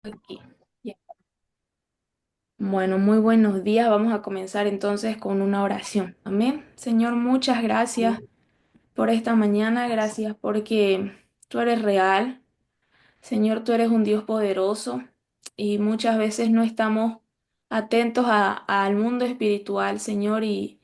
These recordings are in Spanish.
Aquí. Ya. Bueno, muy buenos días. Vamos a comenzar entonces con una oración. Amén. Señor, muchas gracias por esta mañana. Gracias porque tú eres real. Señor, tú eres un Dios poderoso y muchas veces no estamos atentos al mundo espiritual, Señor, y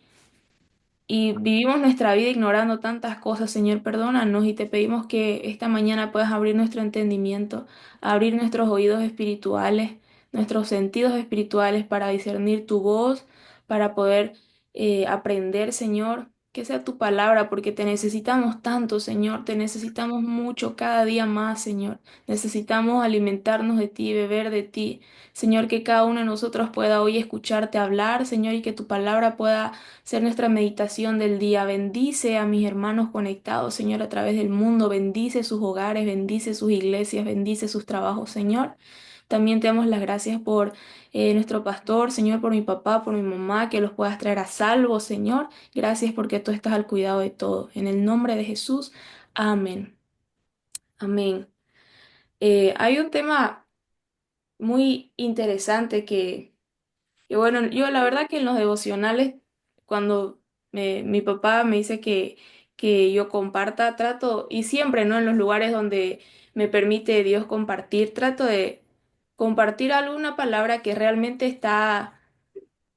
vivimos nuestra vida ignorando tantas cosas. Señor, perdónanos y te pedimos que esta mañana puedas abrir nuestro entendimiento, abrir nuestros oídos espirituales, nuestros sentidos espirituales para discernir tu voz, para poder aprender, Señor. Que sea tu palabra, porque te necesitamos tanto, Señor, te necesitamos mucho cada día más, Señor. Necesitamos alimentarnos de ti, beber de ti. Señor, que cada uno de nosotros pueda hoy escucharte hablar, Señor, y que tu palabra pueda ser nuestra meditación del día. Bendice a mis hermanos conectados, Señor, a través del mundo. Bendice sus hogares, bendice sus iglesias, bendice sus trabajos, Señor. También te damos las gracias por nuestro pastor, Señor, por mi papá, por mi mamá, que los puedas traer a salvo, Señor. Gracias porque tú estás al cuidado de todo. En el nombre de Jesús, amén. Amén. Hay un tema muy interesante y bueno, yo la verdad que en los devocionales, cuando mi papá me dice que yo comparta, trato, y siempre, ¿no? En los lugares donde me permite Dios compartir, trato de compartir alguna palabra que realmente está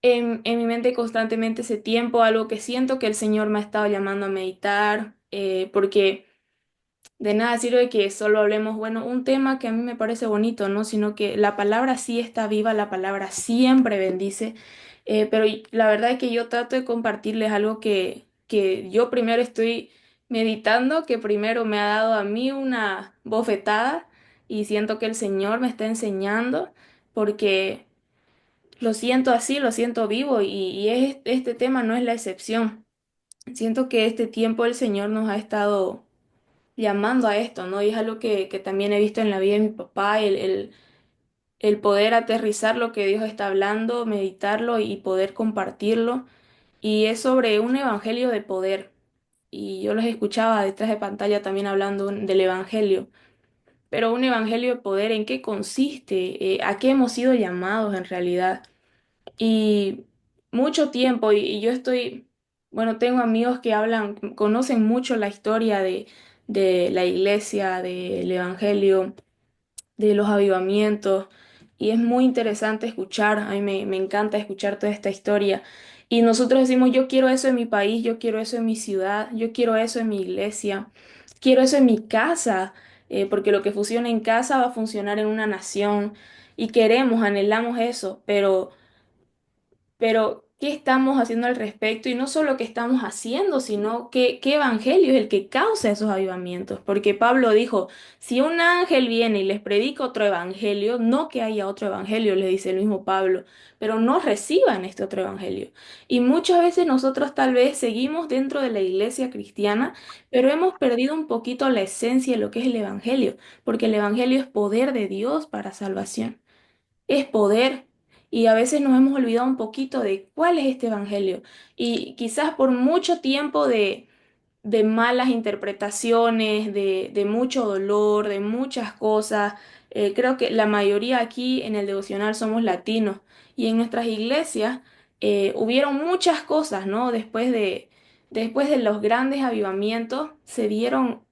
en mi mente constantemente ese tiempo, algo que siento que el Señor me ha estado llamando a meditar, porque... De nada sirve que solo hablemos, bueno, un tema que a mí me parece bonito, ¿no? Sino que la palabra sí está viva, la palabra siempre bendice, pero la verdad es que yo trato de compartirles algo que yo primero estoy meditando, que primero me ha dado a mí una bofetada y siento que el Señor me está enseñando porque lo siento así, lo siento vivo este tema no es la excepción. Siento que este tiempo el Señor nos ha estado llamando a esto, ¿no? Y es algo que también he visto en la vida de mi papá, el poder aterrizar lo que Dios está hablando, meditarlo y poder compartirlo. Y es sobre un evangelio de poder. Y yo los escuchaba detrás de pantalla también hablando del evangelio. Pero un evangelio de poder, ¿en qué consiste? ¿A qué hemos sido llamados en realidad? Y mucho tiempo, y yo estoy, bueno, tengo amigos que hablan, conocen mucho la historia de la iglesia, del evangelio, de los avivamientos, y es muy interesante escuchar, a mí me encanta escuchar toda esta historia. Y nosotros decimos, yo quiero eso en mi país, yo quiero eso en mi ciudad, yo quiero eso en mi iglesia, quiero eso en mi casa, porque lo que funciona en casa va a funcionar en una nación, y queremos, anhelamos eso, pero, ¿qué estamos haciendo al respecto? Y no solo qué estamos haciendo, sino qué evangelio es el que causa esos avivamientos. Porque Pablo dijo, si un ángel viene y les predica otro evangelio, no que haya otro evangelio, les dice el mismo Pablo, pero no reciban este otro evangelio. Y muchas veces nosotros tal vez seguimos dentro de la iglesia cristiana, pero hemos perdido un poquito la esencia de lo que es el evangelio, porque el evangelio es poder de Dios para salvación, es poder. Y a veces nos hemos olvidado un poquito de cuál es este evangelio. Y quizás por mucho tiempo de malas interpretaciones, de mucho dolor, de muchas cosas, creo que la mayoría aquí en el devocional somos latinos. Y en nuestras iglesias hubieron muchas cosas, ¿no? Después de los grandes avivamientos se dieron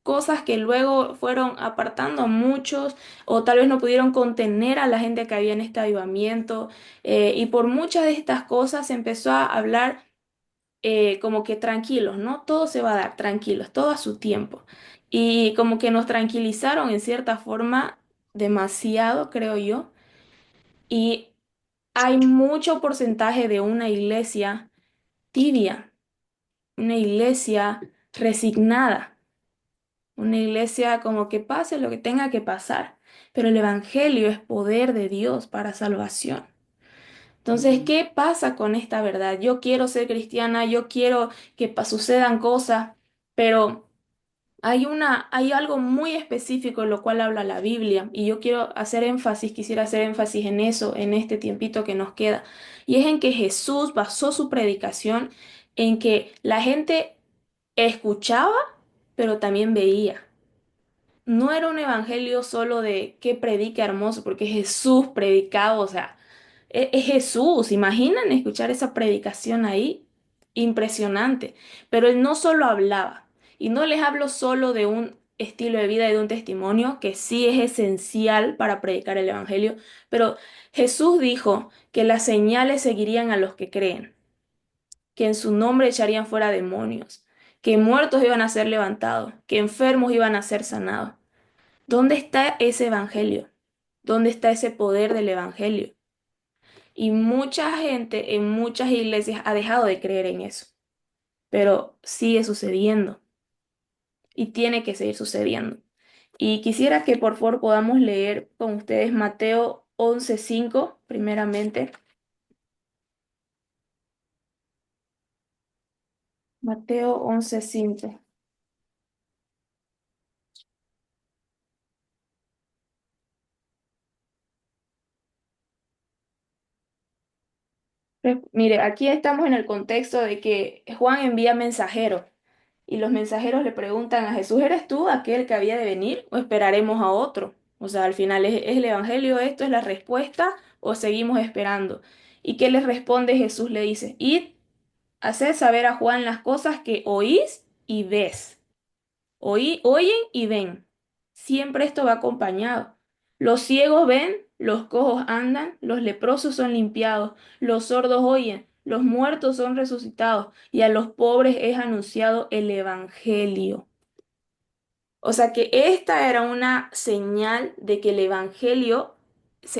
cosas que luego fueron apartando a muchos o tal vez no pudieron contener a la gente que había en este avivamiento, y por muchas de estas cosas se empezó a hablar como que tranquilos, ¿no? Todo se va a dar, tranquilos, todo a su tiempo. Y como que nos tranquilizaron en cierta forma demasiado, creo yo, y hay mucho porcentaje de una iglesia tibia, una iglesia resignada. Una iglesia como que pase lo que tenga que pasar, pero el Evangelio es poder de Dios para salvación. Entonces, ¿qué pasa con esta verdad? Yo quiero ser cristiana, yo quiero que sucedan cosas, pero hay algo muy específico en lo cual habla la Biblia y yo quisiera hacer énfasis en eso, en este tiempito que nos queda, y es en que Jesús basó su predicación en que la gente escuchaba, pero también veía. no era un evangelio solo de que predique hermoso, porque Jesús predicaba, o sea, es Jesús, ¿imaginan escuchar esa predicación ahí? Impresionante. Pero él no solo hablaba, y no les hablo solo de un estilo de vida y de un testimonio, que sí es esencial para predicar el evangelio, pero Jesús dijo que las señales seguirían a los que creen, que en su nombre echarían fuera demonios, que muertos iban a ser levantados, que enfermos iban a ser sanados. ¿Dónde está ese evangelio? ¿Dónde está ese poder del evangelio? Y mucha gente en muchas iglesias ha dejado de creer en eso, pero sigue sucediendo y tiene que seguir sucediendo. Y quisiera que por favor podamos leer con ustedes Mateo 11:5, primeramente. Mateo 11:5. Mire, aquí estamos en el contexto de que Juan envía mensajeros y los mensajeros le preguntan a Jesús, ¿eres tú aquel que había de venir o esperaremos a otro? O sea, al final es el evangelio, esto es la respuesta o seguimos esperando. ¿Y qué les responde Jesús? Le dice, id, haced saber a Juan las cosas que oís y ves. Oyen y ven. Siempre esto va acompañado. Los ciegos ven, los cojos andan, los leprosos son limpiados, los sordos oyen, los muertos son resucitados y a los pobres es anunciado el evangelio. O sea que esta era una señal de que el evangelio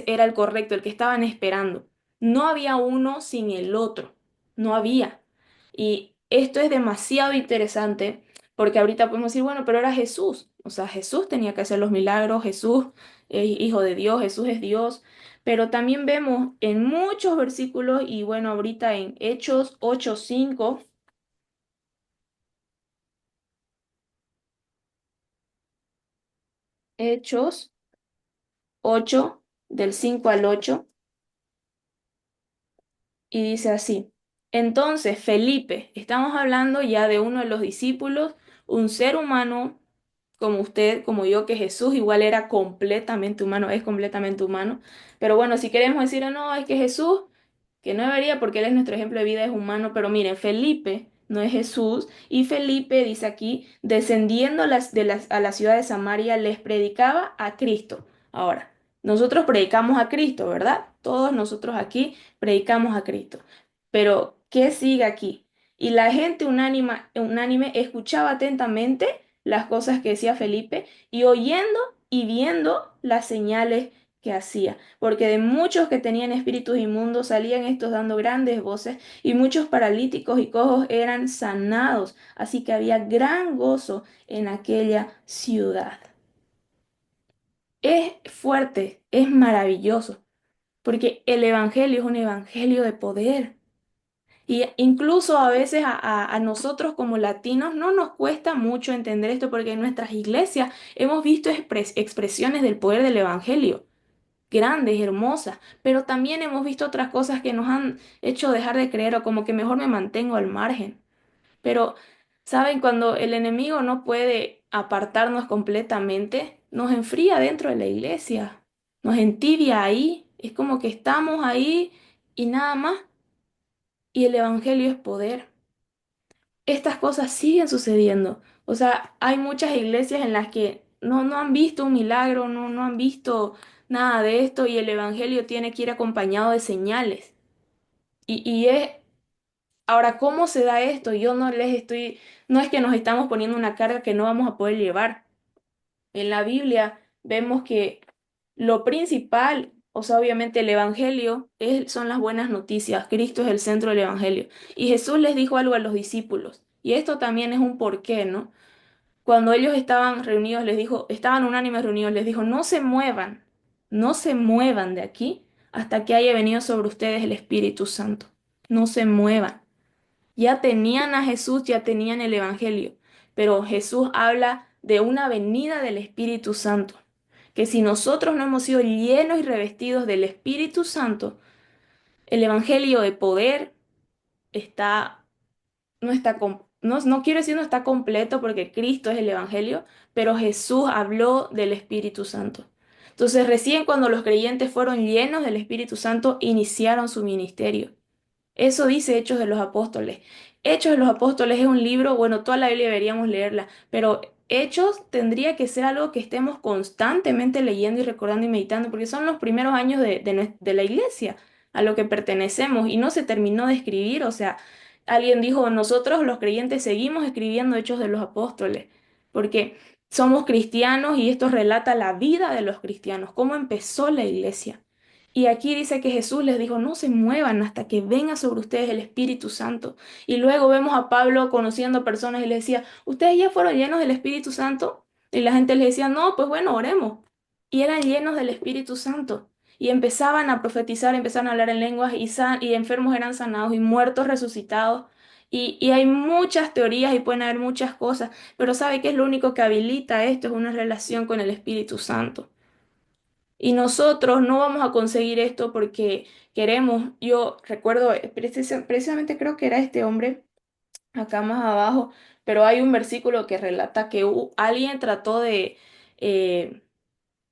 era el correcto, el que estaban esperando. No había uno sin el otro, no había. Y esto es demasiado interesante porque ahorita podemos decir, bueno, pero era Jesús. O sea, Jesús tenía que hacer los milagros, Jesús es hijo de Dios, Jesús es Dios. Pero también vemos en muchos versículos y bueno, ahorita en Hechos 8:5, Hechos 8 del 5 al 8. Y dice así, entonces Felipe, estamos hablando ya de uno de los discípulos, un ser humano como usted, como yo, que Jesús igual era completamente humano, es completamente humano. Pero bueno, si queremos decir, no, es que Jesús que no debería porque él es nuestro ejemplo de vida, es humano, pero miren, Felipe no es Jesús, y Felipe dice aquí, descendiendo a la ciudad de Samaria, les predicaba a Cristo. Ahora, nosotros predicamos a Cristo, ¿verdad? Todos nosotros aquí predicamos a Cristo. Pero, ¿qué sigue aquí? Y la gente unánime escuchaba atentamente las cosas que decía Felipe y oyendo y viendo las señales que hacía, porque de muchos que tenían espíritus inmundos salían estos dando grandes voces, y muchos paralíticos y cojos eran sanados, así que había gran gozo en aquella ciudad. Es fuerte, es maravilloso, porque el evangelio es un evangelio de poder. Y incluso a veces a nosotros como latinos no nos cuesta mucho entender esto porque en nuestras iglesias hemos visto expresiones del poder del evangelio grandes, hermosas, pero también hemos visto otras cosas que nos han hecho dejar de creer o como que mejor me mantengo al margen. Pero, ¿saben? Cuando el enemigo no puede apartarnos completamente, nos enfría dentro de la iglesia, nos entibia ahí, es como que estamos ahí y nada más, y el evangelio es poder. Estas cosas siguen sucediendo. O sea, hay muchas iglesias en las que no han visto un milagro, no han visto nada de esto y el evangelio tiene que ir acompañado de señales. Y es, ahora, ¿cómo se da esto? Yo no les estoy, no es que nos estamos poniendo una carga que no vamos a poder llevar. En la Biblia vemos que lo principal, o sea, obviamente el evangelio son las buenas noticias. Cristo es el centro del evangelio. Y Jesús les dijo algo a los discípulos. Y esto también es un porqué, ¿no? Cuando ellos estaban reunidos, les dijo, estaban unánimes reunidos, les dijo, no se muevan de aquí hasta que haya venido sobre ustedes el Espíritu Santo. No se muevan. Ya tenían a Jesús, ya tenían el Evangelio, pero Jesús habla de una venida del Espíritu Santo, que si nosotros no hemos sido llenos y revestidos del Espíritu Santo, el Evangelio de poder está, no está no quiero decir no está completo porque Cristo es el Evangelio, pero Jesús habló del Espíritu Santo. Entonces, recién cuando los creyentes fueron llenos del Espíritu Santo, iniciaron su ministerio. Eso dice Hechos de los Apóstoles. Hechos de los Apóstoles es un libro, bueno, toda la Biblia deberíamos leerla, pero Hechos tendría que ser algo que estemos constantemente leyendo y recordando y meditando, porque son los primeros años de la iglesia a lo que pertenecemos y no se terminó de escribir. O sea, alguien dijo, nosotros los creyentes seguimos escribiendo Hechos de los Apóstoles, porque somos cristianos y esto relata la vida de los cristianos, cómo empezó la iglesia. Y aquí dice que Jesús les dijo, no se muevan hasta que venga sobre ustedes el Espíritu Santo. Y luego vemos a Pablo conociendo personas y le decía, ¿ustedes ya fueron llenos del Espíritu Santo? Y la gente le decía, no, pues bueno, oremos. Y eran llenos del Espíritu Santo. Y empezaban a profetizar, empezaban a hablar en lenguas y enfermos eran sanados y muertos resucitados. Y hay muchas teorías y pueden haber muchas cosas, pero ¿sabe qué es lo único que habilita esto? Es una relación con el Espíritu Santo. Y nosotros no vamos a conseguir esto porque queremos, yo recuerdo, precisamente creo que era este hombre, acá más abajo, pero hay un versículo que relata que alguien trató de eh,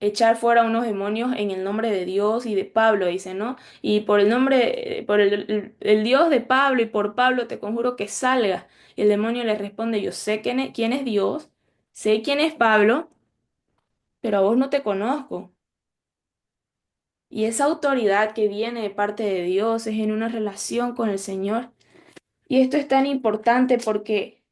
echar fuera unos demonios en el nombre de Dios y de Pablo, dice, ¿no? Y por el nombre, por el Dios de Pablo y por Pablo te conjuro que salga. Y el demonio le responde, yo sé quién es Dios, sé quién es Pablo, pero a vos no te conozco. Y esa autoridad que viene de parte de Dios es en una relación con el Señor. Y esto es tan importante porque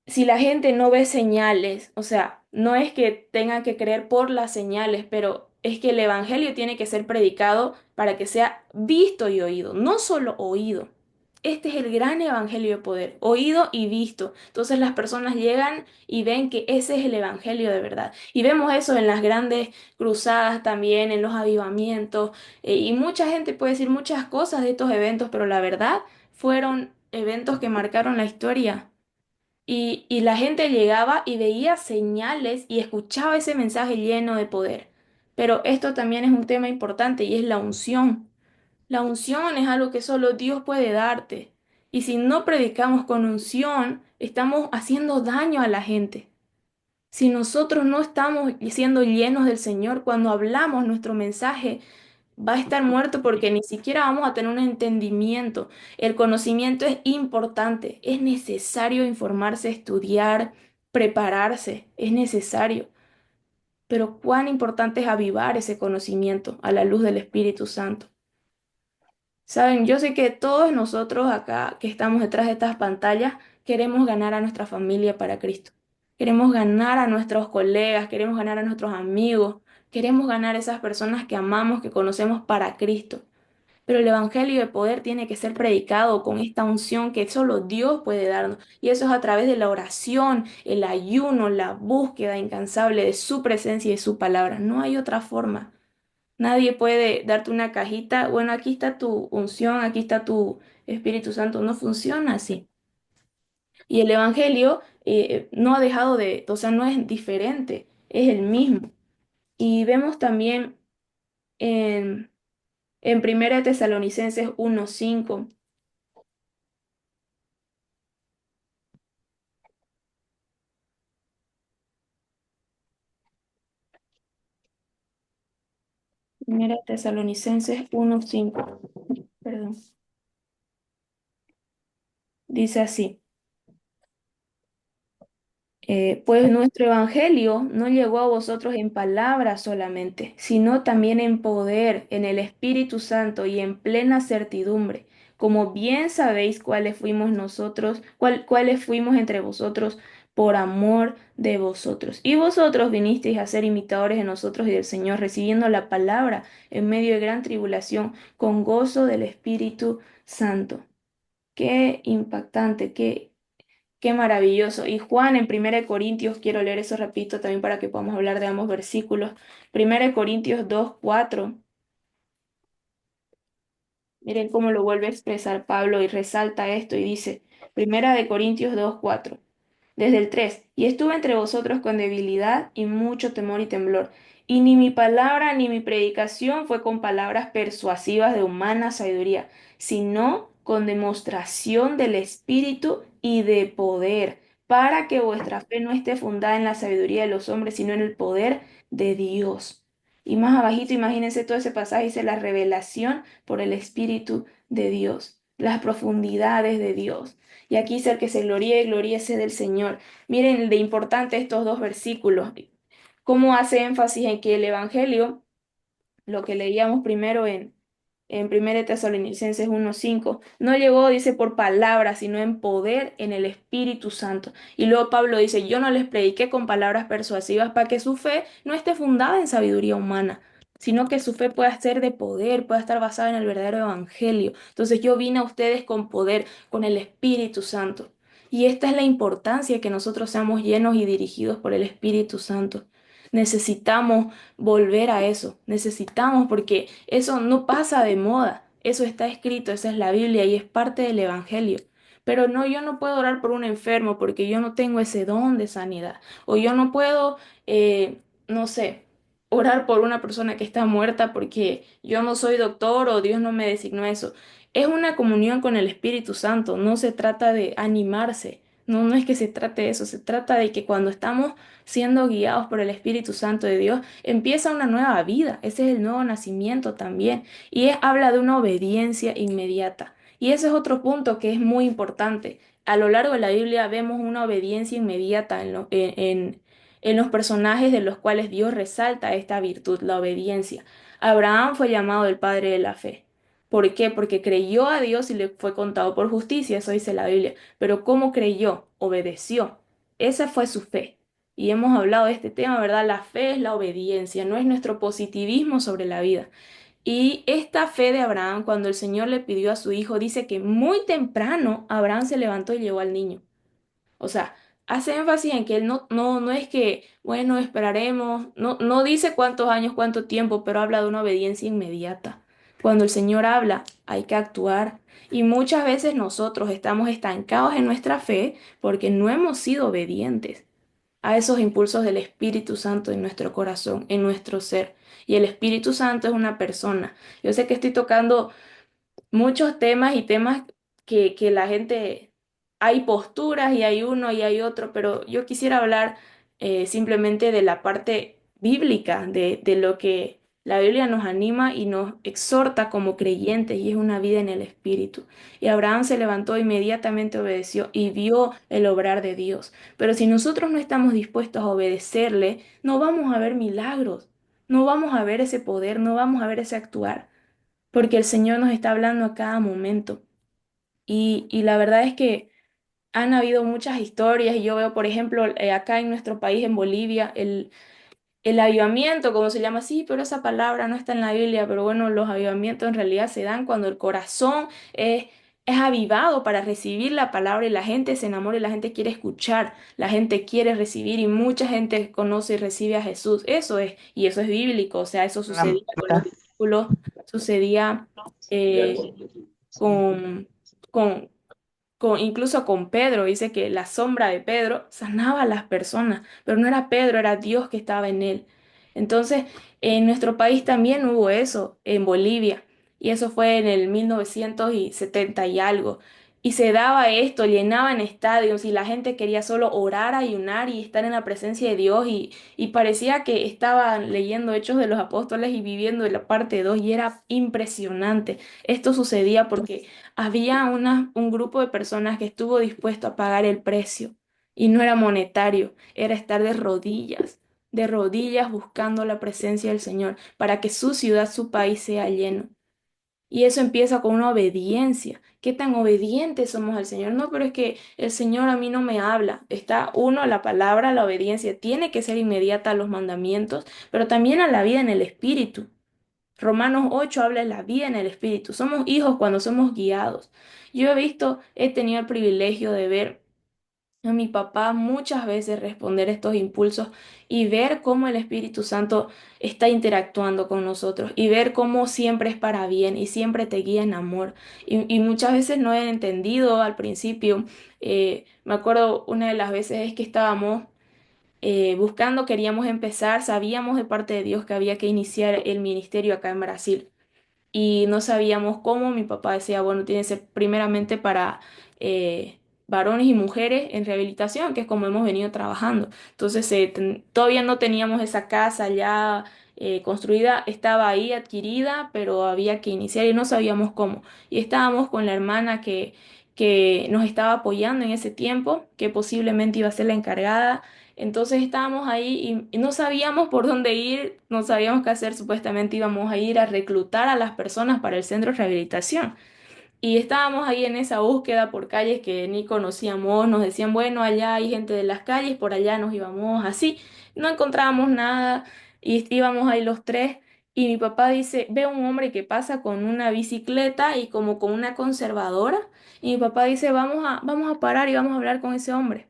si la gente no ve señales, o sea, no es que tengan que creer por las señales, pero es que el Evangelio tiene que ser predicado para que sea visto y oído, no solo oído. Este es el gran Evangelio de poder, oído y visto. Entonces las personas llegan y ven que ese es el Evangelio de verdad. Y vemos eso en las grandes cruzadas también, en los avivamientos, y mucha gente puede decir muchas cosas de estos eventos, pero la verdad fueron eventos que marcaron la historia. Y la gente llegaba y veía señales y escuchaba ese mensaje lleno de poder. Pero esto también es un tema importante y es la unción. La unción es algo que solo Dios puede darte. Y si no predicamos con unción, estamos haciendo daño a la gente. Si nosotros no estamos siendo llenos del Señor, cuando hablamos nuestro mensaje va a estar muerto porque ni siquiera vamos a tener un entendimiento. El conocimiento es importante, es necesario informarse, estudiar, prepararse, es necesario. Pero cuán importante es avivar ese conocimiento a la luz del Espíritu Santo. Saben, yo sé que todos nosotros acá que estamos detrás de estas pantallas queremos ganar a nuestra familia para Cristo. Queremos ganar a nuestros colegas, queremos ganar a nuestros amigos, queremos ganar a esas personas que amamos, que conocemos para Cristo. Pero el evangelio de poder tiene que ser predicado con esta unción que solo Dios puede darnos. Y eso es a través de la oración, el ayuno, la búsqueda incansable de su presencia y de su palabra. No hay otra forma. Nadie puede darte una cajita, bueno, aquí está tu unción, aquí está tu Espíritu Santo. No funciona así. Y el evangelio no ha dejado de, o sea, no es diferente, es el mismo. Y vemos también en, en 1 Tesalonicenses 1:5. Primera Tesalonicenses 1:5, perdón. Dice así, pues nuestro evangelio no llegó a vosotros en palabras solamente, sino también en poder, en el Espíritu Santo y en plena certidumbre, como bien sabéis cuáles fuimos nosotros, cuáles fuimos entre vosotros por amor de vosotros. Y vosotros vinisteis a ser imitadores de nosotros y del Señor, recibiendo la palabra en medio de gran tribulación, con gozo del Espíritu Santo. Qué impactante, qué maravilloso. Y Juan en 1 Corintios, quiero leer eso repito también para que podamos hablar de ambos versículos. 1 Corintios 2:4. Miren cómo lo vuelve a expresar Pablo y resalta esto y dice, 1 Corintios 2:4. Desde el 3, y estuve entre vosotros con debilidad y mucho temor y temblor. Y ni mi palabra ni mi predicación fue con palabras persuasivas de humana sabiduría, sino con demostración del Espíritu y de poder, para que vuestra fe no esté fundada en la sabiduría de los hombres, sino en el poder de Dios. Y más abajito, imagínense todo ese pasaje, dice la revelación por el Espíritu de Dios, las profundidades de Dios. Y aquí dice el que se gloríe, gloríese del Señor. Miren de importante estos dos versículos, cómo hace énfasis en que el Evangelio, lo que leíamos primero en 1 Tesalonicenses 1:5, no llegó, dice, por palabras, sino en poder en el Espíritu Santo. Y luego Pablo dice, yo no les prediqué con palabras persuasivas para que su fe no esté fundada en sabiduría humana, sino que su fe pueda ser de poder, pueda estar basada en el verdadero Evangelio. Entonces yo vine a ustedes con poder, con el Espíritu Santo. Y esta es la importancia que nosotros seamos llenos y dirigidos por el Espíritu Santo. Necesitamos volver a eso. Necesitamos porque eso no pasa de moda. Eso está escrito, esa es la Biblia y es parte del Evangelio. Pero no, yo no puedo orar por un enfermo porque yo no tengo ese don de sanidad. O yo no puedo, no sé, orar por una persona que está muerta porque yo no soy doctor o Dios no me designó eso. Es una comunión con el Espíritu Santo. No se trata de animarse. No, no es que se trate de eso. Se trata de que cuando estamos siendo guiados por el Espíritu Santo de Dios, empieza una nueva vida. Ese es el nuevo nacimiento también. Habla de una obediencia inmediata. Y ese es otro punto que es muy importante. A lo largo de la Biblia vemos una obediencia inmediata en los personajes de los cuales Dios resalta esta virtud, la obediencia. Abraham fue llamado el padre de la fe. ¿Por qué? Porque creyó a Dios y le fue contado por justicia, eso dice la Biblia. Pero ¿cómo creyó? Obedeció. Esa fue su fe. Y hemos hablado de este tema, ¿verdad? La fe es la obediencia, no es nuestro positivismo sobre la vida. Y esta fe de Abraham, cuando el Señor le pidió a su hijo, dice que muy temprano Abraham se levantó y llevó al niño. O sea, hace énfasis en que él no es que, bueno, esperaremos, no dice cuántos años, cuánto tiempo, pero habla de una obediencia inmediata. Cuando el Señor habla, hay que actuar. Y muchas veces nosotros estamos estancados en nuestra fe porque no hemos sido obedientes a esos impulsos del Espíritu Santo en nuestro corazón, en nuestro ser. Y el Espíritu Santo es una persona. Yo sé que estoy tocando muchos temas y temas que la gente, hay posturas y hay uno y hay otro, pero yo quisiera hablar simplemente de la parte bíblica, de lo que la Biblia nos anima y nos exhorta como creyentes y es una vida en el Espíritu. Y Abraham se levantó, inmediatamente obedeció y vio el obrar de Dios. Pero si nosotros no estamos dispuestos a obedecerle, no vamos a ver milagros, no vamos a ver ese poder, no vamos a ver ese actuar porque el Señor nos está hablando a cada momento. Y la verdad es que han habido muchas historias y yo veo, por ejemplo, acá en nuestro país, en Bolivia, el avivamiento, como se llama así, pero esa palabra no está en la Biblia, pero bueno, los avivamientos en realidad se dan cuando el corazón es avivado para recibir la palabra y la gente se enamora y la gente quiere escuchar, la gente quiere recibir y mucha gente conoce y recibe a Jesús. Eso es, y eso es bíblico, o sea, eso Una sucedía con los puerta. discípulos, sucedía eh, con, con, incluso con Pedro, dice que la sombra de Pedro sanaba a las personas, pero no era Pedro, era Dios que estaba en él. Entonces, en nuestro país también hubo eso, en Bolivia, y eso fue en el 1970 y algo. Y se daba esto, llenaban estadios y la gente quería solo orar, ayunar y estar en la presencia de Dios y parecía que estaban leyendo Hechos de los Apóstoles y viviendo en la parte 2 y era impresionante. Esto sucedía porque había un grupo de personas que estuvo dispuesto a pagar el precio y no era monetario, era estar de rodillas buscando la presencia del Señor para que su ciudad, su país sea lleno. Y eso empieza con una obediencia. ¿Qué tan obedientes somos al Señor? No, pero es que el Señor a mí no me habla. Está uno, la palabra, la obediencia tiene que ser inmediata a los mandamientos, pero también a la vida en el Espíritu. Romanos 8 habla de la vida en el Espíritu. Somos hijos cuando somos guiados. Yo he tenido el privilegio de ver a mi papá muchas veces responder estos impulsos y ver cómo el Espíritu Santo está interactuando con nosotros y ver cómo siempre es para bien y siempre te guía en amor. Y muchas veces no he entendido al principio. Me acuerdo una de las veces es que estábamos buscando, queríamos empezar, sabíamos de parte de Dios que había que iniciar el ministerio acá en Brasil. y no sabíamos cómo. Mi papá decía, bueno, tiene que ser primeramente para eh, varones y mujeres en rehabilitación, que es como hemos venido trabajando. Entonces, todavía no teníamos esa casa ya construida, estaba ahí adquirida, pero había que iniciar y no sabíamos cómo. Y estábamos con la hermana que nos estaba apoyando en ese tiempo, que posiblemente iba a ser la encargada. Entonces estábamos ahí y no sabíamos por dónde ir, no sabíamos qué hacer. Supuestamente íbamos a ir a reclutar a las personas para el centro de rehabilitación. Y estábamos ahí en esa búsqueda por calles que ni conocíamos, nos decían, bueno, allá hay gente de las calles, por allá nos íbamos así, no encontrábamos nada y íbamos ahí los tres y mi papá dice, ve un hombre que pasa con una bicicleta y como con una conservadora y mi papá dice, vamos a parar y vamos a hablar con ese hombre.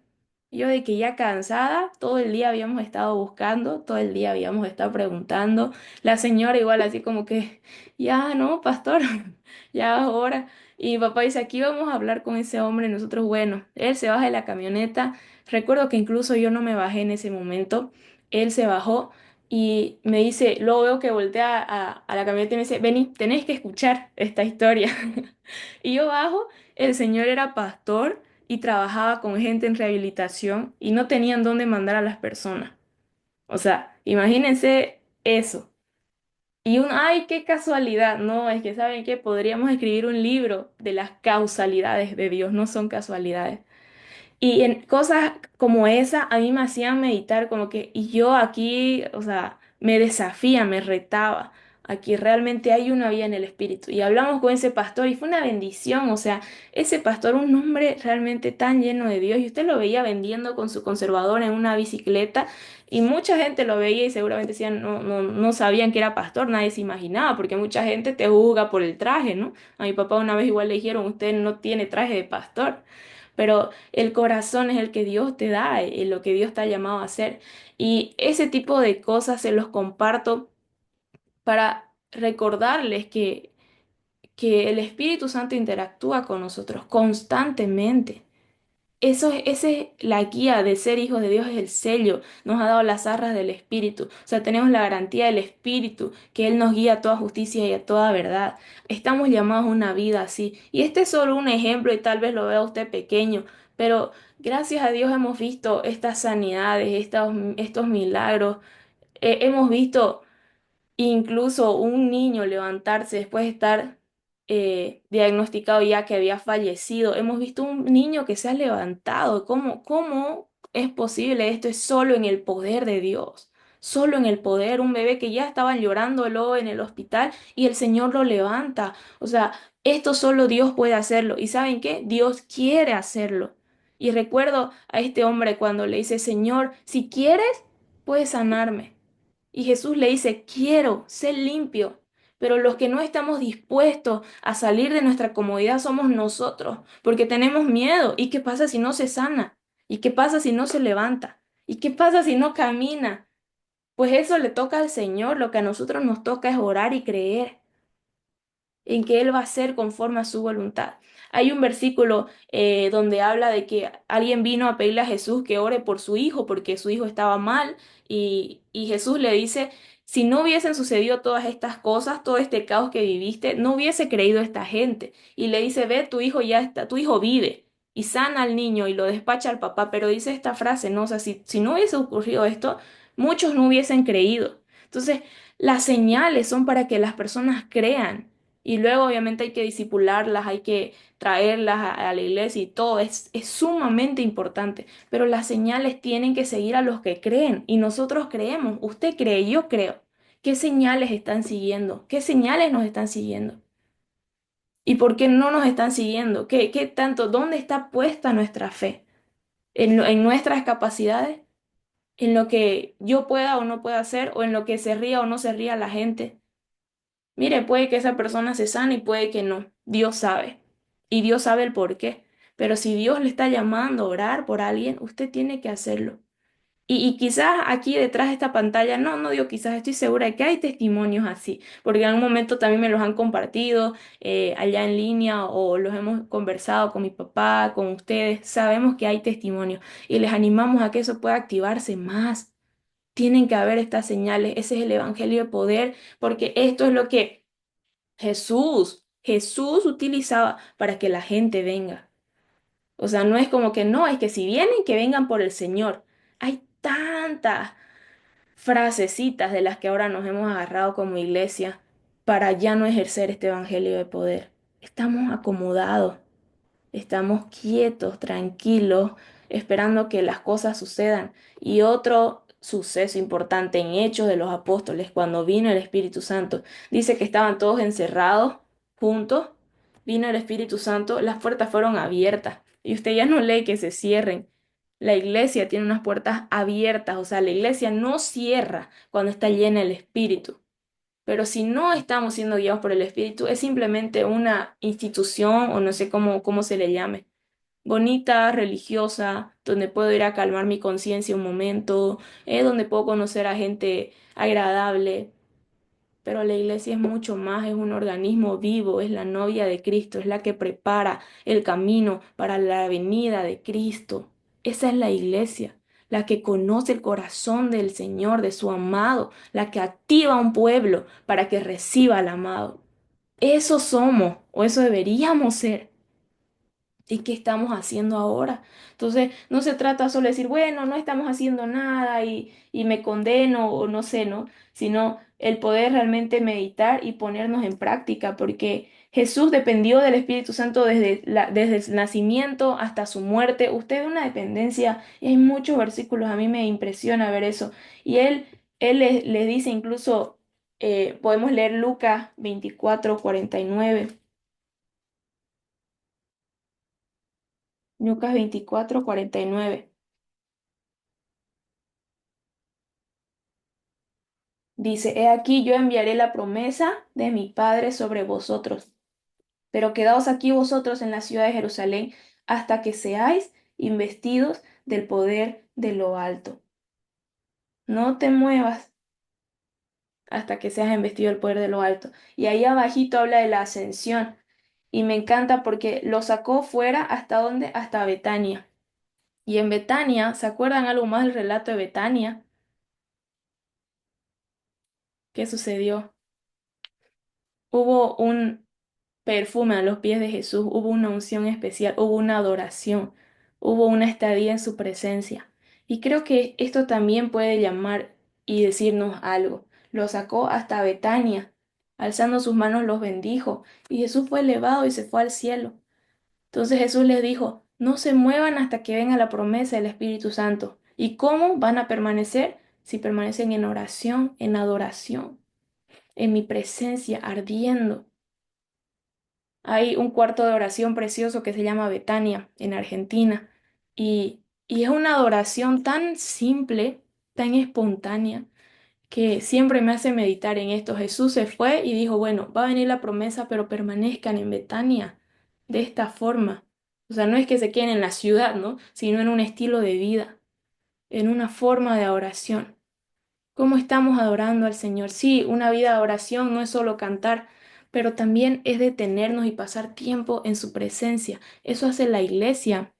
Y yo de que ya cansada, todo el día habíamos estado buscando, todo el día habíamos estado preguntando, la señora igual así como que, ya no, pastor, ya ahora. Y mi papá dice, aquí vamos a hablar con ese hombre. Nosotros, bueno, él se baja de la camioneta. Recuerdo que incluso yo no me bajé en ese momento. Él se bajó y me dice, luego veo que voltea a la camioneta y me dice, vení, tenés que escuchar esta historia. Y yo bajo, el señor era pastor y trabajaba con gente en rehabilitación y no tenían dónde mandar a las personas. O sea, imagínense eso. Y ay, qué casualidad. No, es que saben que podríamos escribir un libro de las causalidades de Dios, no son casualidades. Y en cosas como esa a mí me hacían meditar como que, y yo aquí, o sea, me desafía, me retaba. Aquí realmente hay una vida en el espíritu. Y hablamos con ese pastor y fue una bendición, o sea, ese pastor, un hombre realmente tan lleno de Dios, y usted lo veía vendiendo con su conservador en una bicicleta, y mucha gente lo veía y seguramente decían, no sabían que era pastor, nadie se imaginaba, porque mucha gente te juzga por el traje, ¿no? A mi papá una vez igual le dijeron, usted no tiene traje de pastor. Pero el corazón es el que Dios te da, lo que Dios te ha llamado a hacer. Y ese tipo de cosas se los comparto para recordarles que el Espíritu Santo interactúa con nosotros constantemente. Esa es la guía de ser hijos de Dios, es el sello. Nos ha dado las arras del Espíritu. O sea, tenemos la garantía del Espíritu, que Él nos guía a toda justicia y a toda verdad. Estamos llamados a una vida así. Y este es solo un ejemplo y tal vez lo vea usted pequeño, pero gracias a Dios hemos visto estas sanidades, estos milagros. Hemos visto incluso un niño levantarse después de estar diagnosticado ya que había fallecido. Hemos visto un niño que se ha levantado. ¿Cómo es posible? Esto es solo en el poder de Dios. Solo en el poder, un bebé que ya estaban llorándolo en el hospital y el Señor lo levanta. O sea, esto solo Dios puede hacerlo. ¿Y saben qué? Dios quiere hacerlo. Y recuerdo a este hombre cuando le dice, Señor, si quieres, puedes sanarme. Y Jesús le dice, quiero ser limpio, pero los que no estamos dispuestos a salir de nuestra comodidad somos nosotros, porque tenemos miedo. ¿Y qué pasa si no se sana? ¿Y qué pasa si no se levanta? ¿Y qué pasa si no camina? Pues eso le toca al Señor, lo que a nosotros nos toca es orar y creer en que Él va a hacer conforme a su voluntad. Hay un versículo donde habla de que alguien vino a pedirle a Jesús que ore por su hijo porque su hijo estaba mal y Jesús le dice, si no hubiesen sucedido todas estas cosas, todo este caos que viviste, no hubiese creído esta gente. Y le dice, ve, tu hijo ya está, tu hijo vive. Y sana al niño y lo despacha al papá, pero dice esta frase, ¿no? O sea, si no hubiese ocurrido esto, muchos no hubiesen creído. Entonces, las señales son para que las personas crean. Y luego obviamente hay que disipularlas, hay que traerlas a la iglesia y todo, es sumamente importante. Pero las señales tienen que seguir a los que creen y nosotros creemos, usted cree, yo creo. ¿Qué señales están siguiendo? ¿Qué señales nos están siguiendo? ¿Y por qué no nos están siguiendo? ¿Qué tanto? ¿Dónde está puesta nuestra fe? ¿En nuestras capacidades? ¿En lo que yo pueda o no pueda hacer? ¿O en lo que se ría o no se ría la gente? Mire, puede que esa persona se sane y puede que no. Dios sabe. Y Dios sabe el por qué. Pero si Dios le está llamando a orar por alguien, usted tiene que hacerlo. Y quizás aquí detrás de esta pantalla, no digo quizás, estoy segura de que hay testimonios así, porque en algún momento también me los han compartido allá en línea o los hemos conversado con mi papá, con ustedes. Sabemos que hay testimonios y les animamos a que eso pueda activarse más. Tienen que haber estas señales. Ese es el evangelio de poder, porque esto es lo que Jesús utilizaba para que la gente venga. O sea, no es como que no, es que si vienen, que vengan por el Señor. Hay tantas frasecitas de las que ahora nos hemos agarrado como iglesia para ya no ejercer este evangelio de poder. Estamos acomodados. Estamos quietos, tranquilos, esperando que las cosas sucedan. Y otro suceso importante en Hechos de los Apóstoles, cuando vino el Espíritu Santo, dice que estaban todos encerrados juntos, vino el Espíritu Santo, las puertas fueron abiertas. Y usted ya no lee que se cierren. La iglesia tiene unas puertas abiertas, o sea, la iglesia no cierra cuando está llena el Espíritu. Pero si no estamos siendo guiados por el Espíritu, es simplemente una institución o no sé cómo se le llame bonita, religiosa, donde puedo ir a calmar mi conciencia un momento, donde puedo conocer a gente agradable. Pero la iglesia es mucho más, es un organismo vivo, es la novia de Cristo, es la que prepara el camino para la venida de Cristo. Esa es la iglesia, la que conoce el corazón del Señor, de su amado, la que activa a un pueblo para que reciba al amado. Eso somos, o eso deberíamos ser. ¿Y qué estamos haciendo ahora? Entonces, no se trata solo de decir, bueno, no estamos haciendo nada y me condeno o no sé, ¿no? Sino el poder realmente meditar y ponernos en práctica, porque Jesús dependió del Espíritu Santo desde el nacimiento hasta su muerte. Usted ve una dependencia, y hay muchos versículos, a mí me impresiona ver eso. Y él les dice incluso, podemos leer Lucas 24:49. Lucas 24:49. Dice, he aquí yo enviaré la promesa de mi Padre sobre vosotros, pero quedaos aquí vosotros en la ciudad de Jerusalén hasta que seáis investidos del poder de lo alto. No te muevas hasta que seas investido del poder de lo alto. Y ahí abajito habla de la ascensión. Y me encanta porque lo sacó fuera hasta dónde, hasta Betania. Y en Betania, ¿se acuerdan algo más del relato de Betania? ¿Qué sucedió? Hubo un perfume a los pies de Jesús, hubo una unción especial, hubo una adoración, hubo una estadía en su presencia. Y creo que esto también puede llamar y decirnos algo. Lo sacó hasta Betania, alzando sus manos los bendijo, y Jesús fue elevado y se fue al cielo. Entonces Jesús les dijo, no se muevan hasta que venga la promesa del Espíritu Santo. ¿Y cómo van a permanecer? Si permanecen en oración, en adoración, en mi presencia, ardiendo. Hay un cuarto de oración precioso que se llama Betania en Argentina y es una adoración tan simple, tan espontánea, que siempre me hace meditar en esto. Jesús se fue y dijo, bueno, va a venir la promesa, pero permanezcan en Betania de esta forma. O sea, no es que se queden en la ciudad, ¿no? Sino en un estilo de vida, en una forma de oración. ¿Cómo estamos adorando al Señor? Sí, una vida de oración no es solo cantar, pero también es detenernos y pasar tiempo en su presencia. Eso hace la iglesia.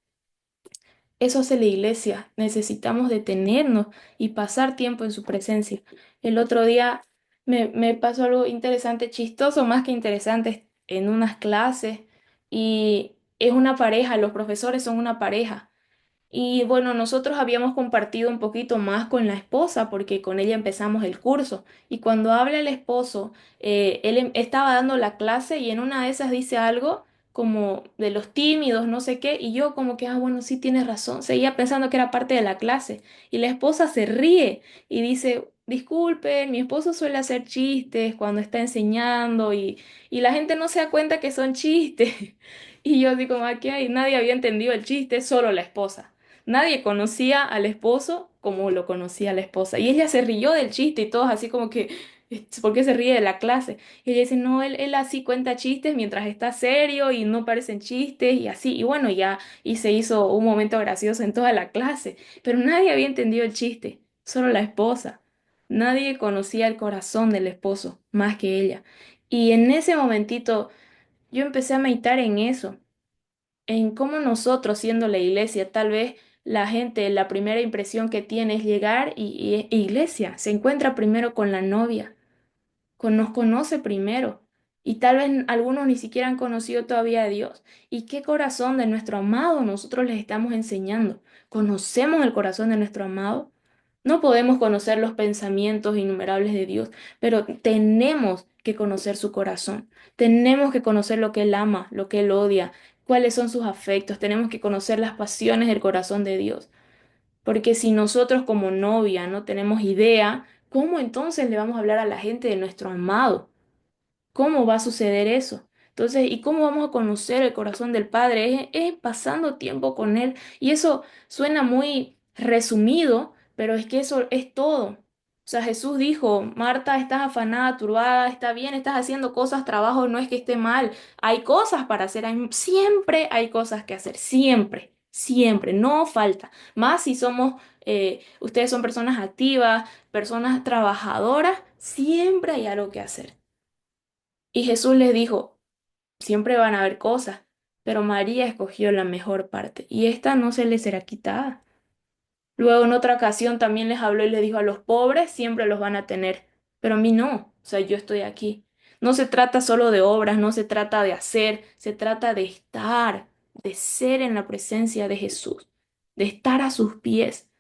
Eso hace la iglesia. Necesitamos detenernos y pasar tiempo en su presencia. El otro día me pasó algo interesante, chistoso más que interesante, en unas clases y es una pareja, los profesores son una pareja. Y bueno, nosotros habíamos compartido un poquito más con la esposa porque con ella empezamos el curso. Y cuando habla el esposo, él estaba dando la clase y en una de esas dice algo como de los tímidos, no sé qué, y yo como que, ah, bueno, sí tienes razón, seguía pensando que era parte de la clase. Y la esposa se ríe y dice, disculpen, mi esposo suele hacer chistes cuando está enseñando y la gente no se da cuenta que son chistes. Y yo digo, como aquí hay, nadie había entendido el chiste, solo la esposa. Nadie conocía al esposo como lo conocía la esposa. Y ella se rió del chiste y todos así como que, ¿por qué se ríe de la clase? Y ella dice, no, él así cuenta chistes mientras está serio y no parecen chistes y así. Y bueno, ya, y se hizo un momento gracioso en toda la clase. Pero nadie había entendido el chiste, solo la esposa. Nadie conocía el corazón del esposo más que ella. Y en ese momentito yo empecé a meditar en eso en cómo nosotros, siendo la iglesia, tal vez la gente, la primera impresión que tiene es llegar iglesia, se encuentra primero con la novia, nos conoce primero. Y tal vez algunos ni siquiera han conocido todavía a Dios. ¿Y qué corazón de nuestro amado nosotros les estamos enseñando? ¿Conocemos el corazón de nuestro amado? No podemos conocer los pensamientos innumerables de Dios, pero tenemos que conocer su corazón. Tenemos que conocer lo que Él ama, lo que Él odia, cuáles son sus afectos. Tenemos que conocer las pasiones del corazón de Dios. Porque si nosotros como novia no tenemos idea, ¿cómo entonces le vamos a hablar a la gente de nuestro amado? ¿Cómo va a suceder eso? Entonces, ¿y cómo vamos a conocer el corazón del Padre? Es pasando tiempo con Él. Y eso suena muy resumido, pero es que eso es todo. O sea, Jesús dijo, Marta, estás afanada, turbada, está bien, estás haciendo cosas, trabajo, no es que esté mal. Hay cosas para hacer, siempre hay cosas que hacer, siempre, siempre, no falta. Más si somos, ustedes son personas activas, personas trabajadoras, siempre hay algo que hacer. Y Jesús les dijo, siempre van a haber cosas, pero María escogió la mejor parte y esta no se le será quitada. Luego en otra ocasión también les habló y les dijo, a los pobres siempre los van a tener, pero a mí no, o sea, yo estoy aquí. No se trata solo de obras, no se trata de hacer, se trata de estar, de ser en la presencia de Jesús, de estar a sus pies,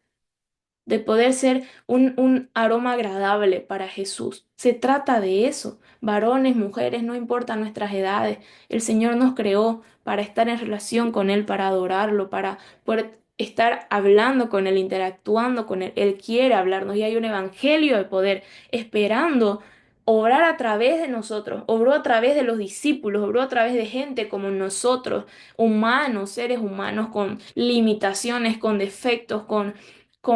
de poder ser un aroma agradable para Jesús. Se trata de eso. Varones, mujeres, no importa nuestras edades. El Señor nos creó para estar en relación con Él, para adorarlo, para poder estar hablando con Él, interactuando con Él. Él quiere hablarnos y hay un evangelio de poder esperando obrar a través de nosotros. Obró a través de los discípulos, obró a través de gente como nosotros, humanos, seres humanos con limitaciones, con defectos, con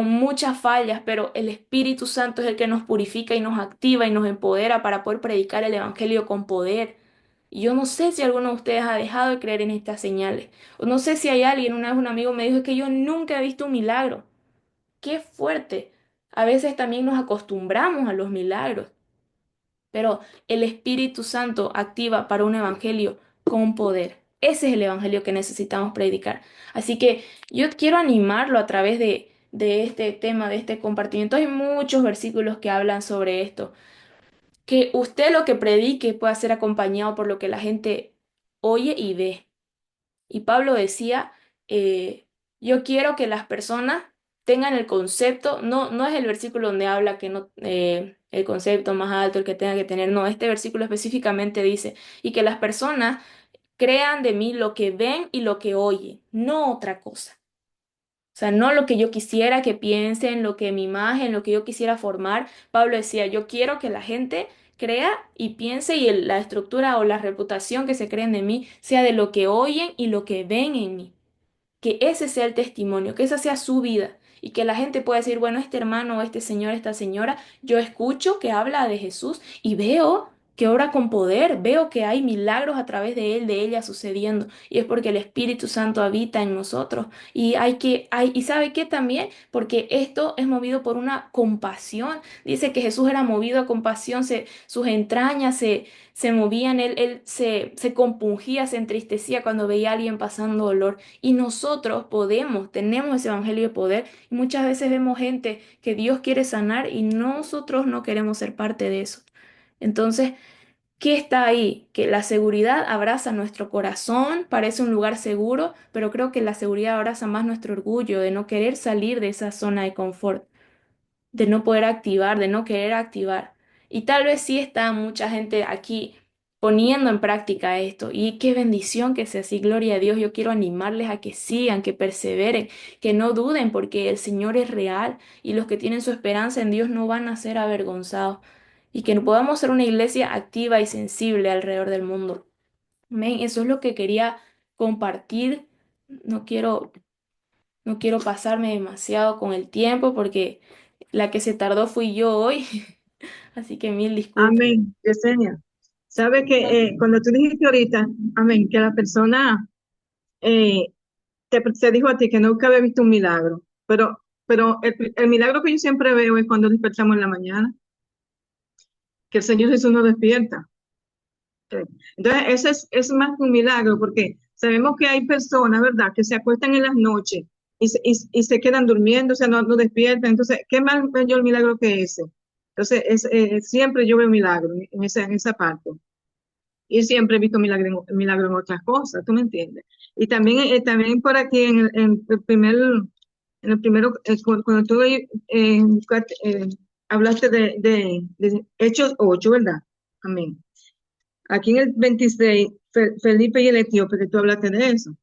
muchas fallas, pero el Espíritu Santo es el que nos purifica y nos activa y nos empodera para poder predicar el Evangelio con poder. Y yo no sé si alguno de ustedes ha dejado de creer en estas señales. O no sé si hay alguien, una vez un amigo me dijo, es que yo nunca he visto un milagro. Qué fuerte. A veces también nos acostumbramos a los milagros, pero el Espíritu Santo activa para un evangelio con poder. Ese es el evangelio que necesitamos predicar. Así que yo quiero animarlo a través de este tema, de este compartimiento. Hay muchos versículos que hablan sobre esto. Que usted lo que predique pueda ser acompañado por lo que la gente oye y ve. Y Pablo decía, eh, yo quiero que las personas tengan el concepto, no es el versículo donde habla que no, el concepto más alto, el que tenga que tener, no, este versículo específicamente dice, y que las personas crean de mí lo que ven y lo que oyen, no otra cosa. O sea, no lo que yo quisiera que piensen, lo que mi imagen, lo que yo quisiera formar. Pablo decía, yo quiero que la gente crea y piense y la estructura o la reputación que se creen de mí sea de lo que oyen y lo que ven en mí, que ese sea el testimonio, que esa sea su vida y que la gente pueda decir, bueno, este hermano, este señor, esta señora, yo escucho que habla de Jesús y veo que obra con poder, veo que hay milagros a través de él, de ella sucediendo y es porque el Espíritu Santo habita en nosotros y y ¿sabe qué también? Porque esto es movido por una compasión. Dice que Jesús era movido a compasión, sus entrañas se movían, él se compungía, se entristecía cuando veía a alguien pasando dolor. Y nosotros podemos, tenemos ese evangelio de poder. Y muchas veces vemos gente que Dios quiere sanar y nosotros no queremos ser parte de eso. Entonces, ¿qué está ahí? Que la seguridad abraza nuestro corazón, parece un lugar seguro, pero creo que la seguridad abraza más nuestro orgullo de no querer salir de esa zona de confort, de no poder activar, de no querer activar. Y tal vez sí está mucha gente aquí poniendo en práctica esto. Y qué bendición que sea así, gloria a Dios. Yo quiero animarles a que sigan, que perseveren, que no duden, porque el Señor es real y los que tienen su esperanza en Dios no van a ser avergonzados. Y que podamos ser una iglesia activa y sensible alrededor del mundo. Amén. Eso es lo que quería compartir. No quiero no quiero pasarme demasiado con el tiempo porque la que se tardó fui yo hoy, así que mil disculpas. Amén, Yesenia. Sabe que cuando tú dijiste ahorita, amén, que la persona eh, te dijo a ti que nunca había visto un milagro, pero el milagro que yo siempre veo es cuando despertamos en la mañana, que el Señor Jesús nos despierta. Eh, Entonces, ese es más que un milagro, porque sabemos que hay personas, ¿verdad?, que se acuestan en las noches y se quedan durmiendo, o sea, no despiertan. Entonces, ¿qué más mayor milagro que ese? Entonces, siempre yo veo milagro en esa parte. y siempre he visto milagro en otras cosas, ¿tú me entiendes? Y también, también por aquí en el primero, cuando tú hablaste de Hechos 8, ¿verdad? Amén. Aquí en el 26, Felipe y el etíope, que tú hablaste de eso.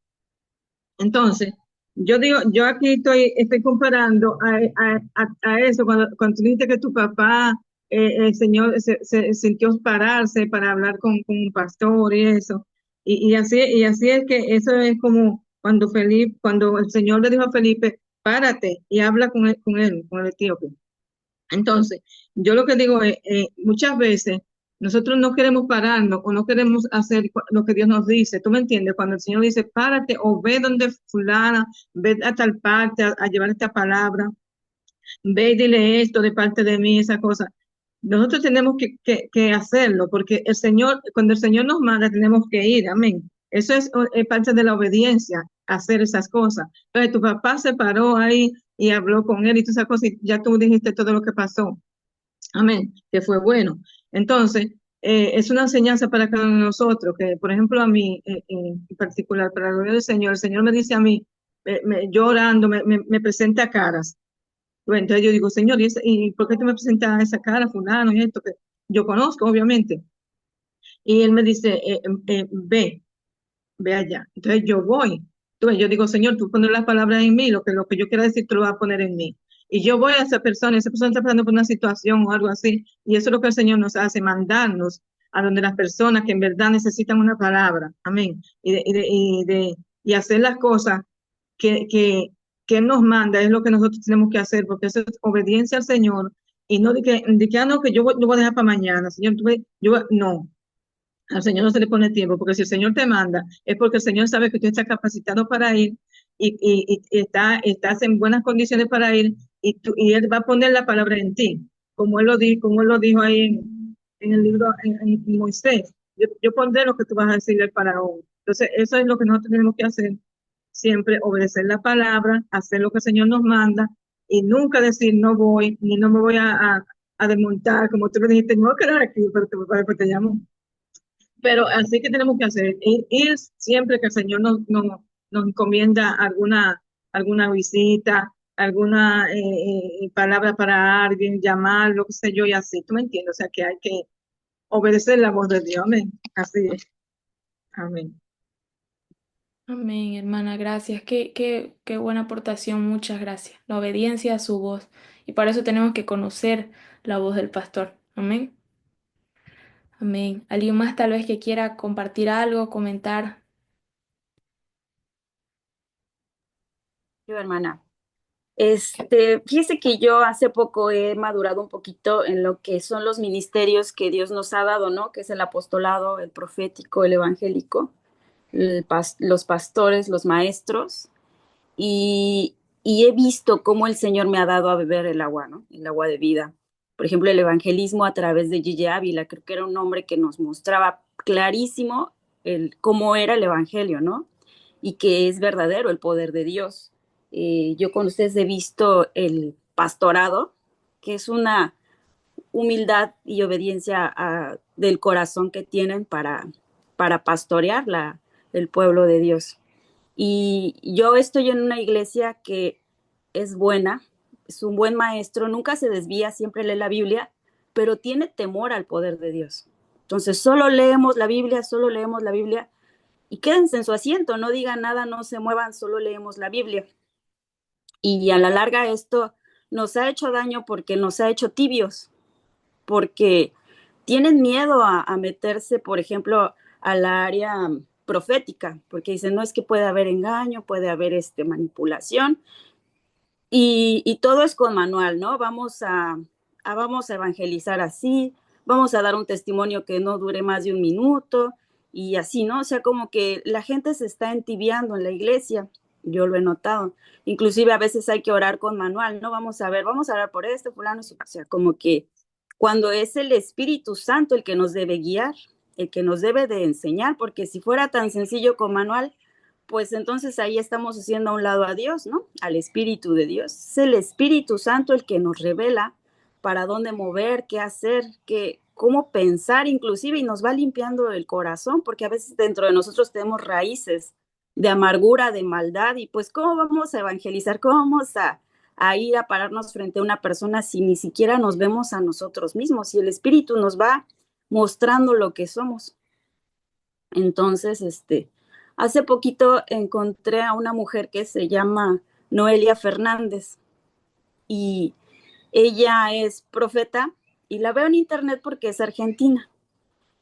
Entonces, yo digo, yo aquí estoy comparando a eso, cuando tú dijiste que tu papá, el Señor se sintió pararse para hablar con un pastor y eso. Y así es que eso es como cuando el Señor le dijo a Felipe, párate y habla con el etíope. Entonces, yo lo que digo es, muchas veces nosotros no queremos pararnos o no queremos hacer lo que Dios nos dice. ¿Tú me entiendes? Cuando el Señor dice, párate o ve donde fulana, ve a tal parte a llevar esta palabra, ve y dile esto de parte de mí, esa cosa. Nosotros tenemos que hacerlo porque cuando el Señor nos manda, tenemos que ir. Amén. Eso es parte de la obediencia, hacer esas cosas. Entonces, tu papá se paró ahí y habló con él y todas esas cosas y ya tú dijiste todo lo que pasó. Amén, que fue bueno. Entonces, es una enseñanza para cada uno de nosotros, que por ejemplo a mí en particular, para la gloria del Señor, el Señor me dice a mí, yo orando, me presenta caras. Bueno, entonces yo digo, Señor, ¿y por qué tú me presentas esa cara, fulano, y esto que yo conozco, obviamente? Y él me dice, ve allá. Entonces yo voy. Entonces yo digo, Señor, tú pones las palabras en mí, lo que yo quiera decir, tú lo vas a poner en mí. Y yo voy a esa persona está pasando por una situación o algo así, y eso es lo que el Señor nos hace, mandarnos a donde las personas que en verdad necesitan una palabra, amén, y hacer las cosas que, que, que Él nos manda, es lo que nosotros tenemos que hacer, porque eso es obediencia al Señor, y no no, que yo voy a dejar para mañana, Señor, no, al Señor no se le pone tiempo, porque si el Señor te manda, es porque el Señor sabe que tú estás capacitado para ir y estás en buenas condiciones para ir y Él va a poner la palabra en ti, como él lo dijo ahí en el libro en Moisés. Yo pondré lo que tú vas a decirle al faraón. Entonces, eso es lo que nosotros tenemos que hacer, siempre obedecer la palabra, hacer lo que el Señor nos manda y nunca decir no voy, ni no me voy a desmontar, como tú le dijiste, no voy a quedar aquí, pero después te llamo. Pero así que tenemos que hacer, ir siempre que el Señor nos encomienda alguna visita, alguna palabra para alguien, llamar, lo que sé yo, y así, ¿tú me entiendes? O sea que hay que obedecer la voz de Dios, amén. Así es, amén. Amén, hermana, gracias. Qué buena aportación, muchas gracias. La obediencia a su voz. Y para eso tenemos que conocer la voz del pastor. Amén. Amén. ¿Alguien más tal vez que quiera compartir algo, comentar? Yo, hermana, fíjese que yo hace poco he madurado un poquito en lo que son los ministerios que Dios nos ha dado, ¿no? Que es el apostolado, el profético, el evangélico, los pastores, los maestros, y he visto cómo el Señor me ha dado a beber el agua, ¿no? El agua de vida. Por ejemplo, el evangelismo a través de Gigi Ávila, creo que era un hombre que nos mostraba clarísimo cómo era el evangelio, ¿no? Y que es verdadero el poder de Dios. Yo con ustedes he visto el pastorado, que es una humildad y obediencia del corazón que tienen para pastorear el pueblo de Dios. Y yo estoy en una iglesia que es buena, es un buen maestro, nunca se desvía, siempre lee la Biblia, pero tiene temor al poder de Dios. Entonces, solo leemos la Biblia y quédense en su asiento, no digan nada, no se muevan, solo leemos la Biblia. Y a la larga esto nos ha hecho daño porque nos ha hecho tibios, porque tienen miedo a meterse, por ejemplo, a la área profética, porque dicen, no es que puede haber engaño, puede haber manipulación, y todo es con manual, ¿no? Vamos a evangelizar así, vamos a dar un testimonio que no dure más de un minuto, y así, ¿no? O sea, como que la gente se está entibiando en la iglesia, yo lo he notado. Inclusive a veces hay que orar con manual, ¿no? Vamos a orar por esto, fulano, o sea, como que cuando es el Espíritu Santo el que nos debe guiar, el que nos debe de enseñar, porque si fuera tan sencillo con manual, pues entonces ahí estamos haciendo a un lado a Dios, ¿no? Al Espíritu de Dios. Es el Espíritu Santo el que nos revela para dónde mover, qué hacer, cómo pensar inclusive y nos va limpiando el corazón, porque a veces dentro de nosotros tenemos raíces de amargura, de maldad, y pues ¿cómo vamos a evangelizar? ¿Cómo vamos a ir a pararnos frente a una persona si ni siquiera nos vemos a nosotros mismos? Y el Espíritu nos va mostrando lo que somos. Entonces, hace poquito encontré a una mujer que se llama Noelia Fernández y ella es profeta y la veo en internet porque es argentina.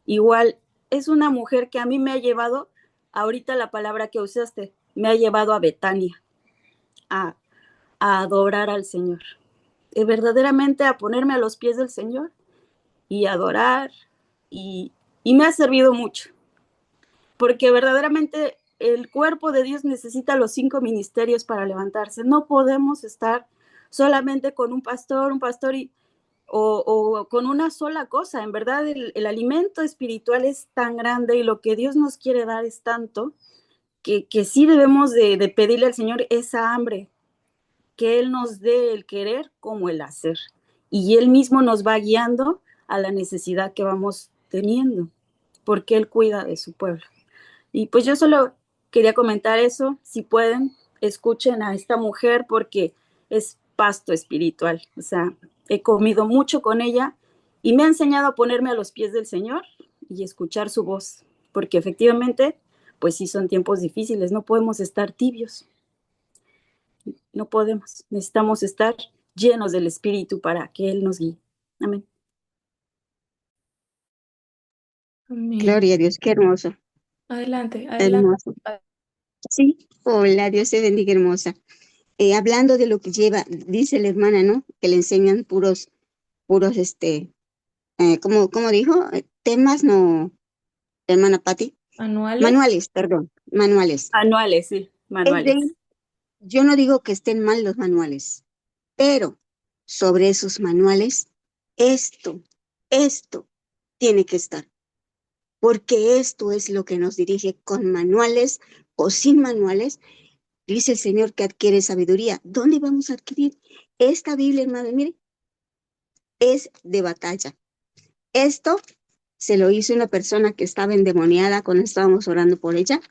Igual es una mujer que a mí me ha llevado, ahorita la palabra que usaste, me ha llevado a Betania, a, a adorar al Señor, verdaderamente a ponerme a los pies del Señor y adorar y, y me ha servido mucho, porque verdaderamente el cuerpo de Dios necesita los 5 ministerios para levantarse. No podemos estar solamente con un pastor o con una sola cosa. En verdad, el alimento espiritual es tan grande y lo que Dios nos quiere dar es tanto que sí debemos de pedirle al Señor esa hambre, que Él nos dé el querer como el hacer. Y Él mismo nos va guiando a la necesidad que vamos teniendo, porque Él cuida de su pueblo. Y pues yo solo quería comentar eso, si pueden, escuchen a esta mujer porque es pasto espiritual, o sea, he comido mucho con ella y me ha enseñado a ponerme a los pies del Señor y escuchar su voz, porque efectivamente, pues sí son tiempos difíciles, no podemos estar tibios, no podemos, necesitamos estar llenos del Espíritu para que Él nos guíe. Amén. Amén. Gloria a Dios, qué hermoso, Adelante, adelante. hermoso. Sí, hola, Dios te bendiga, hermosa. Hablando de lo que lleva, dice la hermana, ¿no? Que le enseñan puros, ¿cómo dijo? Temas, no, hermana Patti. Manuales. Manuales, perdón, manuales. Manuales, sí, Es de, manuales. yo no digo que estén mal los manuales, pero sobre esos manuales, esto, esto tiene que estar, porque esto es lo que nos dirige con manuales o sin manuales. Dice el Señor que adquiere sabiduría. ¿Dónde vamos a adquirir esta Biblia, hermano? Mire, es de batalla. Esto se lo hizo una persona que estaba endemoniada cuando estábamos orando por ella.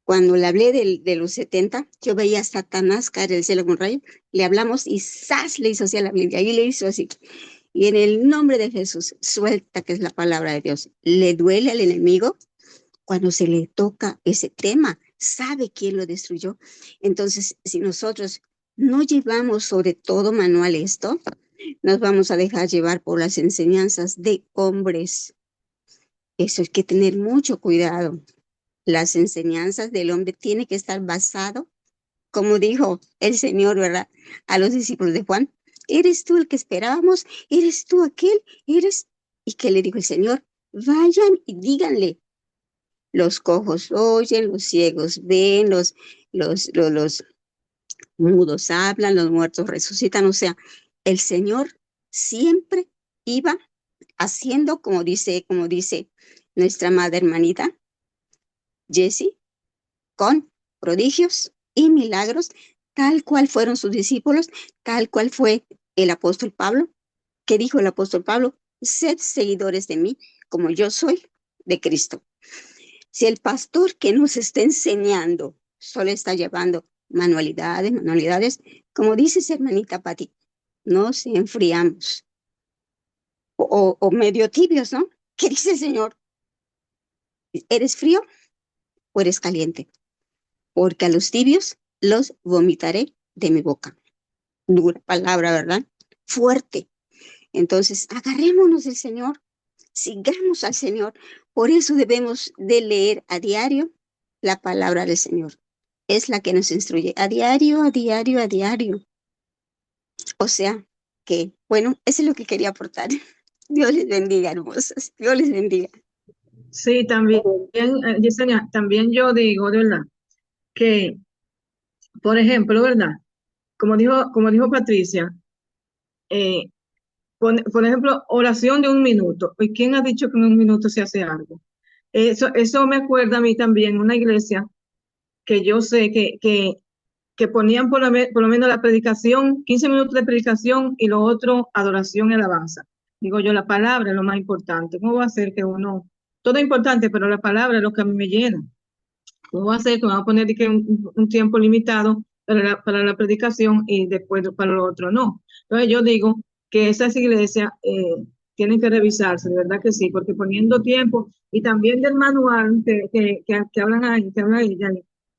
Cuando le hablé de los 70, yo veía a Satanás caer del cielo con un rayo. Le hablamos y ¡zas! Le hizo así a la Biblia. Y le hizo así. Y en el nombre de Jesús, suelta, que es la palabra de Dios. ¿Le duele al enemigo? Cuando se le toca ese tema, sabe quién lo destruyó. Entonces, si nosotros no llevamos sobre todo manual esto, nos vamos a dejar llevar por las enseñanzas de hombres. Eso hay que tener mucho cuidado. Las enseñanzas del hombre tienen que estar basado, como dijo el Señor, ¿verdad? A los discípulos de Juan, ¿eres tú el que esperábamos? ¿Eres tú aquel? ¿Eres? ¿Y qué le dijo el Señor? Vayan y díganle. Los cojos oyen, los ciegos ven, los mudos hablan, los muertos resucitan. O sea, el Señor siempre iba haciendo, como dice nuestra madre hermanita Jessie, con prodigios y milagros, tal cual fueron sus discípulos, tal cual fue el apóstol Pablo. ¿Qué dijo el apóstol Pablo? Sed seguidores de mí, como yo soy de Cristo. Si el pastor que nos está enseñando solo está llevando manualidades, como dices, hermanita Patti, nos enfriamos o medio tibios, ¿no? ¿Qué dice el Señor? ¿Eres frío o eres caliente? Porque a los tibios los vomitaré de mi boca. Dura palabra, ¿verdad? Fuerte. Entonces, agarrémonos del Señor, sigamos al Señor. Por eso debemos de leer a diario la palabra del Señor. Es la que nos instruye a diario, a diario, a diario. O sea que, bueno, eso es lo que quería aportar. Dios les bendiga, hermosas. Dios les bendiga. Sí, también, Yesenia, también yo digo, de verdad, que, por ejemplo, ¿verdad? Como dijo Patricia, eh, por ejemplo, oración de un minuto. ¿Y quién ha dicho que en un minuto se hace algo? Eso me acuerda a mí también, una iglesia que yo sé que ponían por lo menos la predicación, 15 minutos de predicación y lo otro, adoración y alabanza. Digo yo, la palabra es lo más importante. ¿Cómo va a ser que uno, todo es importante, pero la palabra es lo que a mí me llena? ¿Cómo va a ser que van a poner de que un tiempo limitado para la predicación y después para lo otro? No. Entonces yo digo que esas iglesias tienen que revisarse, de verdad que sí, porque poniendo tiempo y también del manual que hablan ahí, que hablan ahí,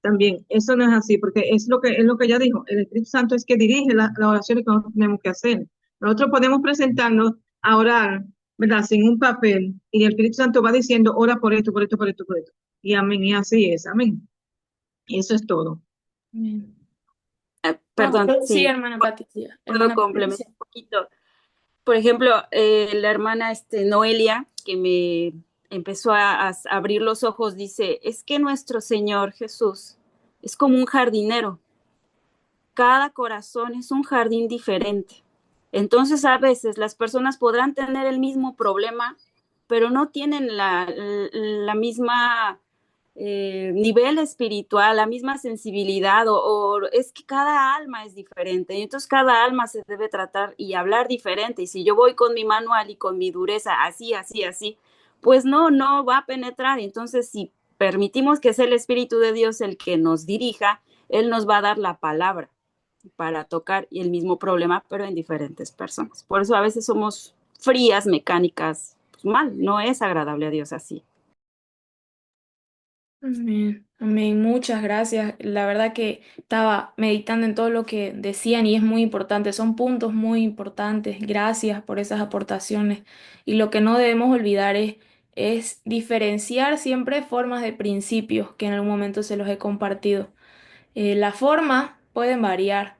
también, eso no es así, porque es lo que ella dijo, el Espíritu Santo es que dirige las oraciones que nosotros tenemos que hacer. Nosotros podemos presentarnos a orar, ¿verdad? Sin un papel, y el Espíritu Santo va diciendo, ora por esto, por esto, por esto, por esto. Y amén, y así es, amén. Y eso es todo. Amén. Perdón, Sí, sí, hermana Patricia. puedo Hermana complementar Patricia. un poquito. Por ejemplo, la hermana Noelia, que me empezó a abrir los ojos, dice, es que nuestro Señor Jesús es como un jardinero. Cada corazón es un jardín diferente. Entonces, a veces las personas podrán tener el mismo problema, pero no tienen la misma nivel espiritual, la misma sensibilidad, o es que cada alma es diferente, y entonces cada alma se debe tratar y hablar diferente, y si yo voy con mi manual y con mi dureza, así, así, así, pues no va a penetrar. Entonces, si permitimos que sea el Espíritu de Dios el que nos dirija, Él nos va a dar la palabra para tocar y el mismo problema, pero en diferentes personas. Por eso a veces somos frías, mecánicas, pues mal, no es agradable a Dios así. Amén, amén. Muchas gracias. La verdad que estaba meditando en todo lo que decían y es muy importante. Son puntos muy importantes. Gracias por esas aportaciones. Y lo que no debemos olvidar es diferenciar siempre formas de principios que en algún momento se los he compartido. Las formas pueden variar.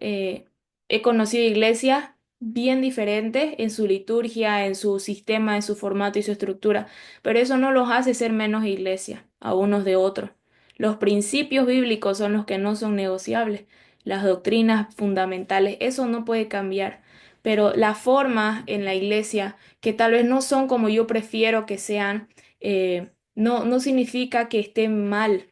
eh, He conocido iglesias bien diferentes en su liturgia, en su sistema, en su formato y su estructura, pero eso no los hace ser menos iglesias a unos de otros. Los principios bíblicos son los que no son negociables, las doctrinas fundamentales, eso no puede cambiar. Pero las formas en la iglesia, que tal vez no son como yo prefiero que sean, no significa que estén mal.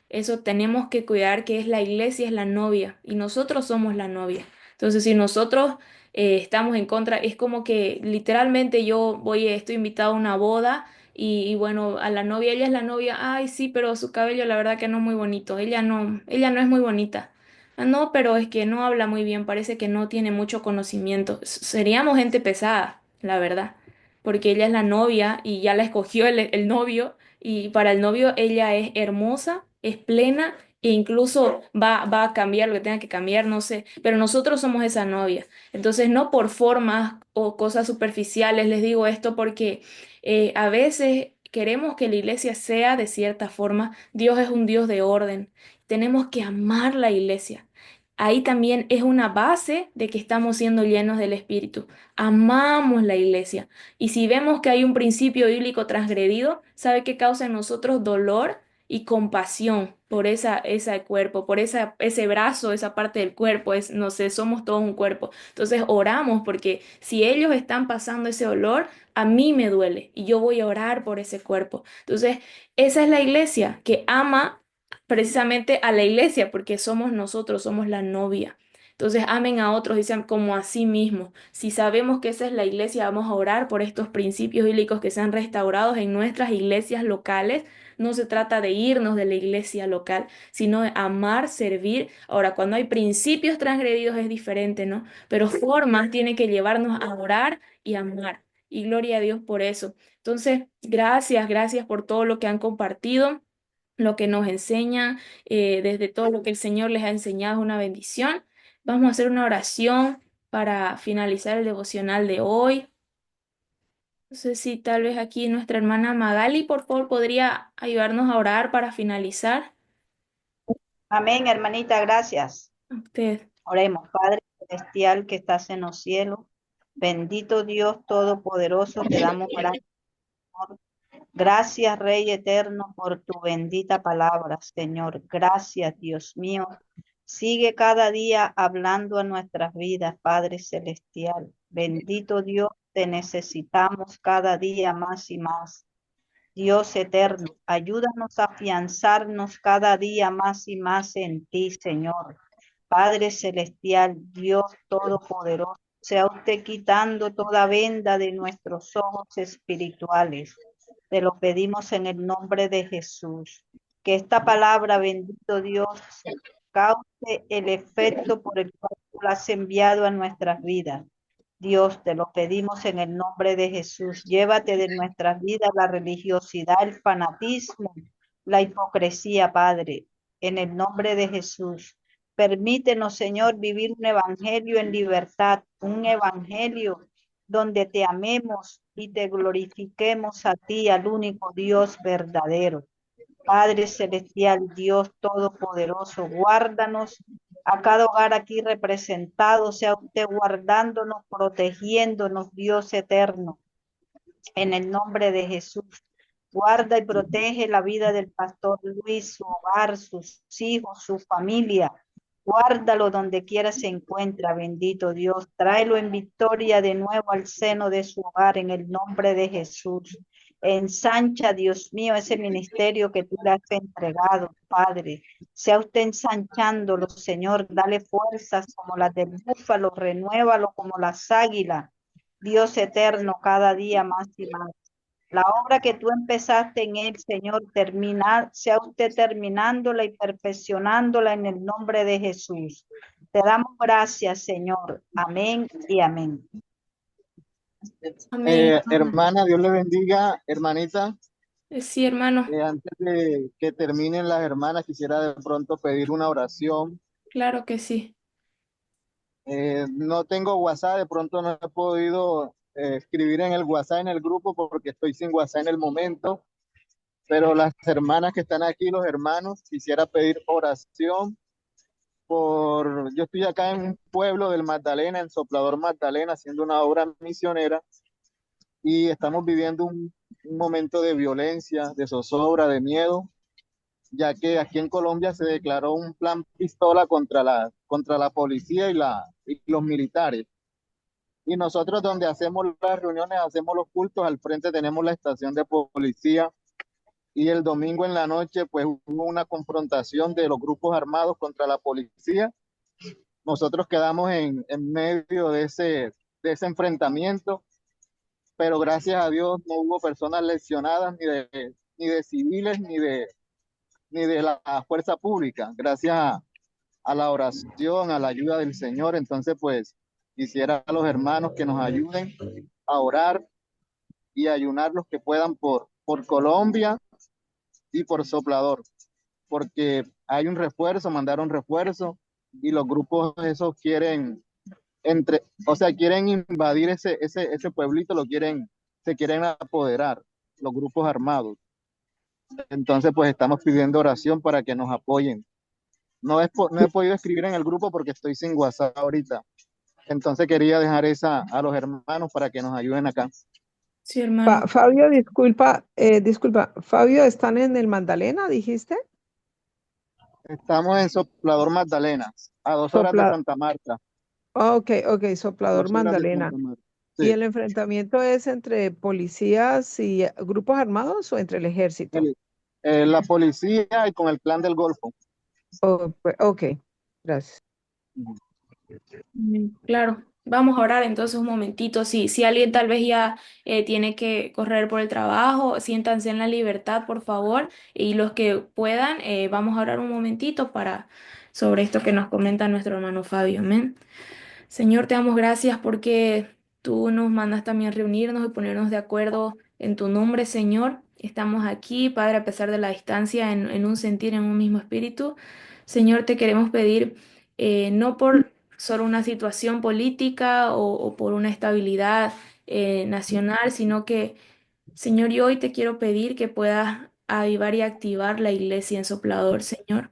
Eso tenemos que cuidar que es la iglesia, es la novia y nosotros somos la novia. Entonces, si nosotros estamos en contra, es como que literalmente yo voy, estoy invitado a una boda y bueno, a la novia, ella es la novia, ay sí, pero su cabello la verdad que no es muy bonito, ella no es muy bonita. Ah, no, pero es que no habla muy bien, parece que no tiene mucho conocimiento. Seríamos gente pesada, la verdad, porque ella es la novia y ya la escogió el novio y para el novio ella es hermosa, es plena e incluso va a cambiar lo que tenga que cambiar, no sé, pero nosotros somos esa novia. Entonces, no por formas o cosas superficiales les digo esto porque a veces queremos que la iglesia sea de cierta forma. Dios es un Dios de orden. Tenemos que amar la iglesia. Ahí también es una base de que estamos siendo llenos del Espíritu. Amamos la iglesia. Y si vemos que hay un principio bíblico transgredido, ¿sabe qué causa en nosotros dolor y compasión por ese cuerpo, por ese brazo, esa parte del cuerpo? No sé, somos todos un cuerpo. Entonces oramos porque si ellos están pasando ese dolor, a mí me duele y yo voy a orar por ese cuerpo. Entonces, esa es la iglesia que ama precisamente a la iglesia porque somos nosotros, somos la novia. Entonces amen a otros, dicen como a sí mismos. Si sabemos que esa es la iglesia, vamos a orar por estos principios bíblicos que sean restaurados en nuestras iglesias locales. No se trata de irnos de la iglesia local, sino de amar, servir. Ahora, cuando hay principios transgredidos es diferente, ¿no? Pero formas tiene que llevarnos a orar y amar. Y gloria a Dios por eso. Entonces, gracias, gracias por todo lo que han compartido, lo que nos enseñan, desde todo lo que el Señor les ha enseñado, es una bendición. Vamos a hacer una oración para finalizar el devocional de hoy. No sé si tal vez aquí nuestra hermana Magali, por favor, podría ayudarnos a orar para finalizar. Amén, hermanita, gracias. A usted. Oremos, Padre celestial que estás en los cielos. Bendito Dios Todopoderoso, te damos gracias. Gracias, Rey eterno, por tu bendita palabra, Señor. Gracias, Dios mío. Sigue cada día hablando a nuestras vidas, Padre celestial. Bendito Dios, te necesitamos cada día más y más. Dios eterno, ayúdanos a afianzarnos cada día más y más en ti, Señor. Padre celestial, Dios todopoderoso, sea usted quitando toda venda de nuestros ojos espirituales. Te lo pedimos en el nombre de Jesús. Que esta palabra, bendito Dios, cause el efecto por el cual tú la has enviado a nuestras vidas. Dios, te lo pedimos en el nombre de Jesús. Llévate de nuestras vidas la religiosidad, el fanatismo, la hipocresía, Padre, en el nombre de Jesús. Permítenos, Señor, vivir un evangelio en libertad, un evangelio donde te amemos y te glorifiquemos a ti, al único Dios verdadero. Padre celestial, Dios todopoderoso, guárdanos a cada hogar aquí representado, sea usted guardándonos, protegiéndonos, Dios eterno, en el nombre de Jesús. Guarda y protege la vida del pastor Luis, su hogar, sus hijos, su familia. Guárdalo donde quiera se encuentra, bendito Dios. Tráelo en victoria de nuevo al seno de su hogar en el nombre de Jesús. Ensancha, Dios mío, ese ministerio que tú le has entregado, Padre. Sea usted ensanchándolo, Señor. Dale fuerzas como las del búfalo, renuévalo como las águilas. Dios eterno, cada día más y más. La obra que tú empezaste en él, Señor, terminar, sea usted terminándola y perfeccionándola en el nombre de Jesús. Te damos gracias, Señor. Amén y amén. Amén. Hermana, Dios le bendiga, hermanita. Sí, hermano, Antes de que terminen las hermanas, quisiera de pronto pedir una oración. claro que sí. No tengo WhatsApp, de pronto no he podido escribir en el WhatsApp en el grupo porque estoy sin WhatsApp en el momento, pero las hermanas que están aquí, los hermanos, quisiera pedir oración yo estoy acá en un pueblo del Magdalena, en Soplador Magdalena, haciendo una obra misionera y estamos viviendo un momento de violencia, de zozobra, de miedo, ya que aquí en Colombia se declaró un plan pistola contra la policía y los militares. Y nosotros donde hacemos las reuniones, hacemos los cultos, al frente tenemos la estación de policía y el domingo en la noche pues hubo una confrontación de los grupos armados contra la policía. Nosotros quedamos en medio de ese enfrentamiento, pero gracias a Dios no hubo personas lesionadas ni de civiles ni de la fuerza pública, gracias a la oración, a la ayuda del Señor. Entonces, pues, quisiera a los hermanos que nos ayuden a orar y ayunar los que puedan por Colombia y por Soplador, porque hay un refuerzo, mandaron refuerzo y los grupos esos quieren, o sea, quieren invadir ese pueblito, se quieren apoderar, los grupos armados. Entonces, pues estamos pidiendo oración para que nos apoyen. No he podido escribir en el grupo porque estoy sin WhatsApp ahorita. Entonces quería dejar esa a los hermanos para que nos ayuden acá. Sí, hermano. Fabio, disculpa, Fabio, ¿están en el Magdalena, dijiste? Estamos en Soplador Magdalena, a 2 horas de Sopla, Santa Marta. ok, Soplador 2 horas de Magdalena. Santa Marta. ¿Y Sí. el enfrentamiento es entre policías y grupos armados o entre el ejército? La policía y con el clan del Golfo. Ok, gracias. Claro, vamos a orar entonces un momentito. Si alguien tal vez ya tiene que correr por el trabajo, siéntanse en la libertad, por favor. Y los que puedan, vamos a orar un momentito sobre esto que nos comenta nuestro hermano Fabio. Amén. Señor, te damos gracias porque tú nos mandas también reunirnos y ponernos de acuerdo en tu nombre, Señor. Estamos aquí, Padre, a pesar de la distancia, en un sentir, en un mismo espíritu. Señor, te queremos pedir, no por solo una situación política o por una estabilidad nacional, sino que, Señor, yo hoy te quiero pedir que puedas avivar y activar la iglesia en Soplador, Señor,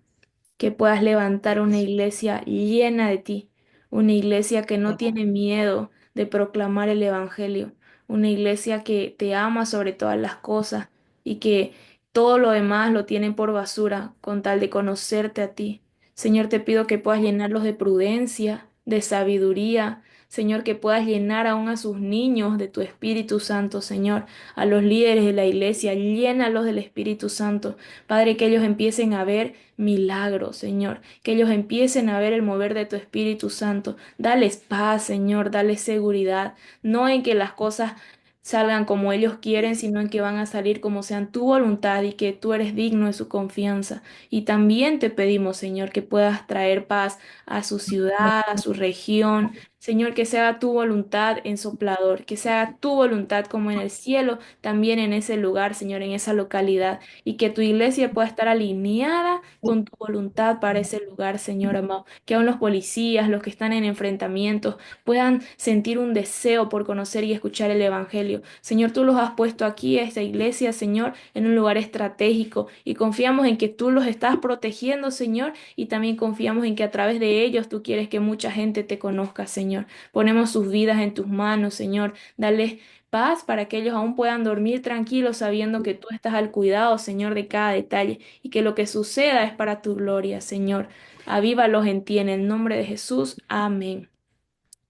que puedas levantar una iglesia llena de ti, una iglesia que no tiene miedo de proclamar el Evangelio, una iglesia que te ama sobre todas las cosas y que todo lo demás lo tienen por basura con tal de conocerte a ti. Señor, te pido que puedas llenarlos de prudencia, de sabiduría, Señor, que puedas llenar aún a sus niños de tu Espíritu Santo, Señor, a los líderes de la iglesia, llénalos del Espíritu Santo. Padre, que ellos empiecen a ver milagros, Señor, que ellos empiecen a ver el mover de tu Espíritu Santo. Dales paz, Señor, dales seguridad, no en que las cosas salgan como ellos quieren, sino en que van a salir como sean tu voluntad y que tú eres digno de su confianza. Y también te pedimos, Señor, que puedas traer paz a su ciudad, a su región. Señor, que sea tu voluntad en Soplador, que sea tu voluntad como en el cielo, también en ese lugar, Señor, en esa localidad, y que tu iglesia pueda estar alineada con tu voluntad para ese lugar, Señor amado. Que aun los policías, los que están en enfrentamientos, puedan sentir un deseo por conocer y escuchar el Evangelio. Señor, tú los has puesto aquí, a esta iglesia, Señor, en un lugar estratégico, y confiamos en que tú los estás protegiendo, Señor, y también confiamos en que a través de ellos tú quieres que mucha gente te conozca, Señor. Ponemos sus vidas en tus manos, Señor. Dale paz para que ellos aún puedan dormir tranquilos sabiendo que tú estás al cuidado, Señor, de cada detalle y que lo que suceda es para tu gloria, Señor. Avívalos en ti, en el nombre de Jesús. Amén.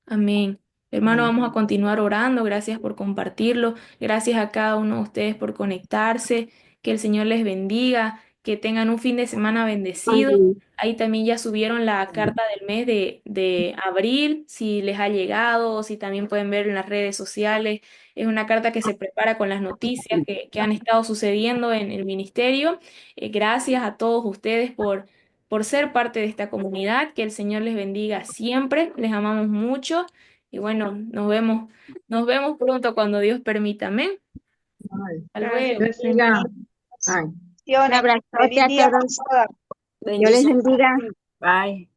Amén. Hermano, vamos a continuar orando. Gracias por compartirlo. Gracias a cada uno de ustedes por conectarse. Que el Señor les bendiga. Que tengan un fin de semana bendecido. Amén. Ahí también ya subieron la carta del mes de abril, si les ha llegado o si también pueden ver en las redes sociales. Es una carta que se prepara con las noticias que han estado sucediendo en el ministerio. Gracias a todos ustedes por ser parte de esta comunidad. Que el Señor les bendiga siempre. Les amamos mucho. Y bueno, nos vemos pronto cuando Dios permita. Amén. Ay, Hasta luego. Gracias. bendiga. Ay. Un Bendiciones. abrazote Feliz a día para todos. todas. Dios les Bendiciones. bendiga. Bye.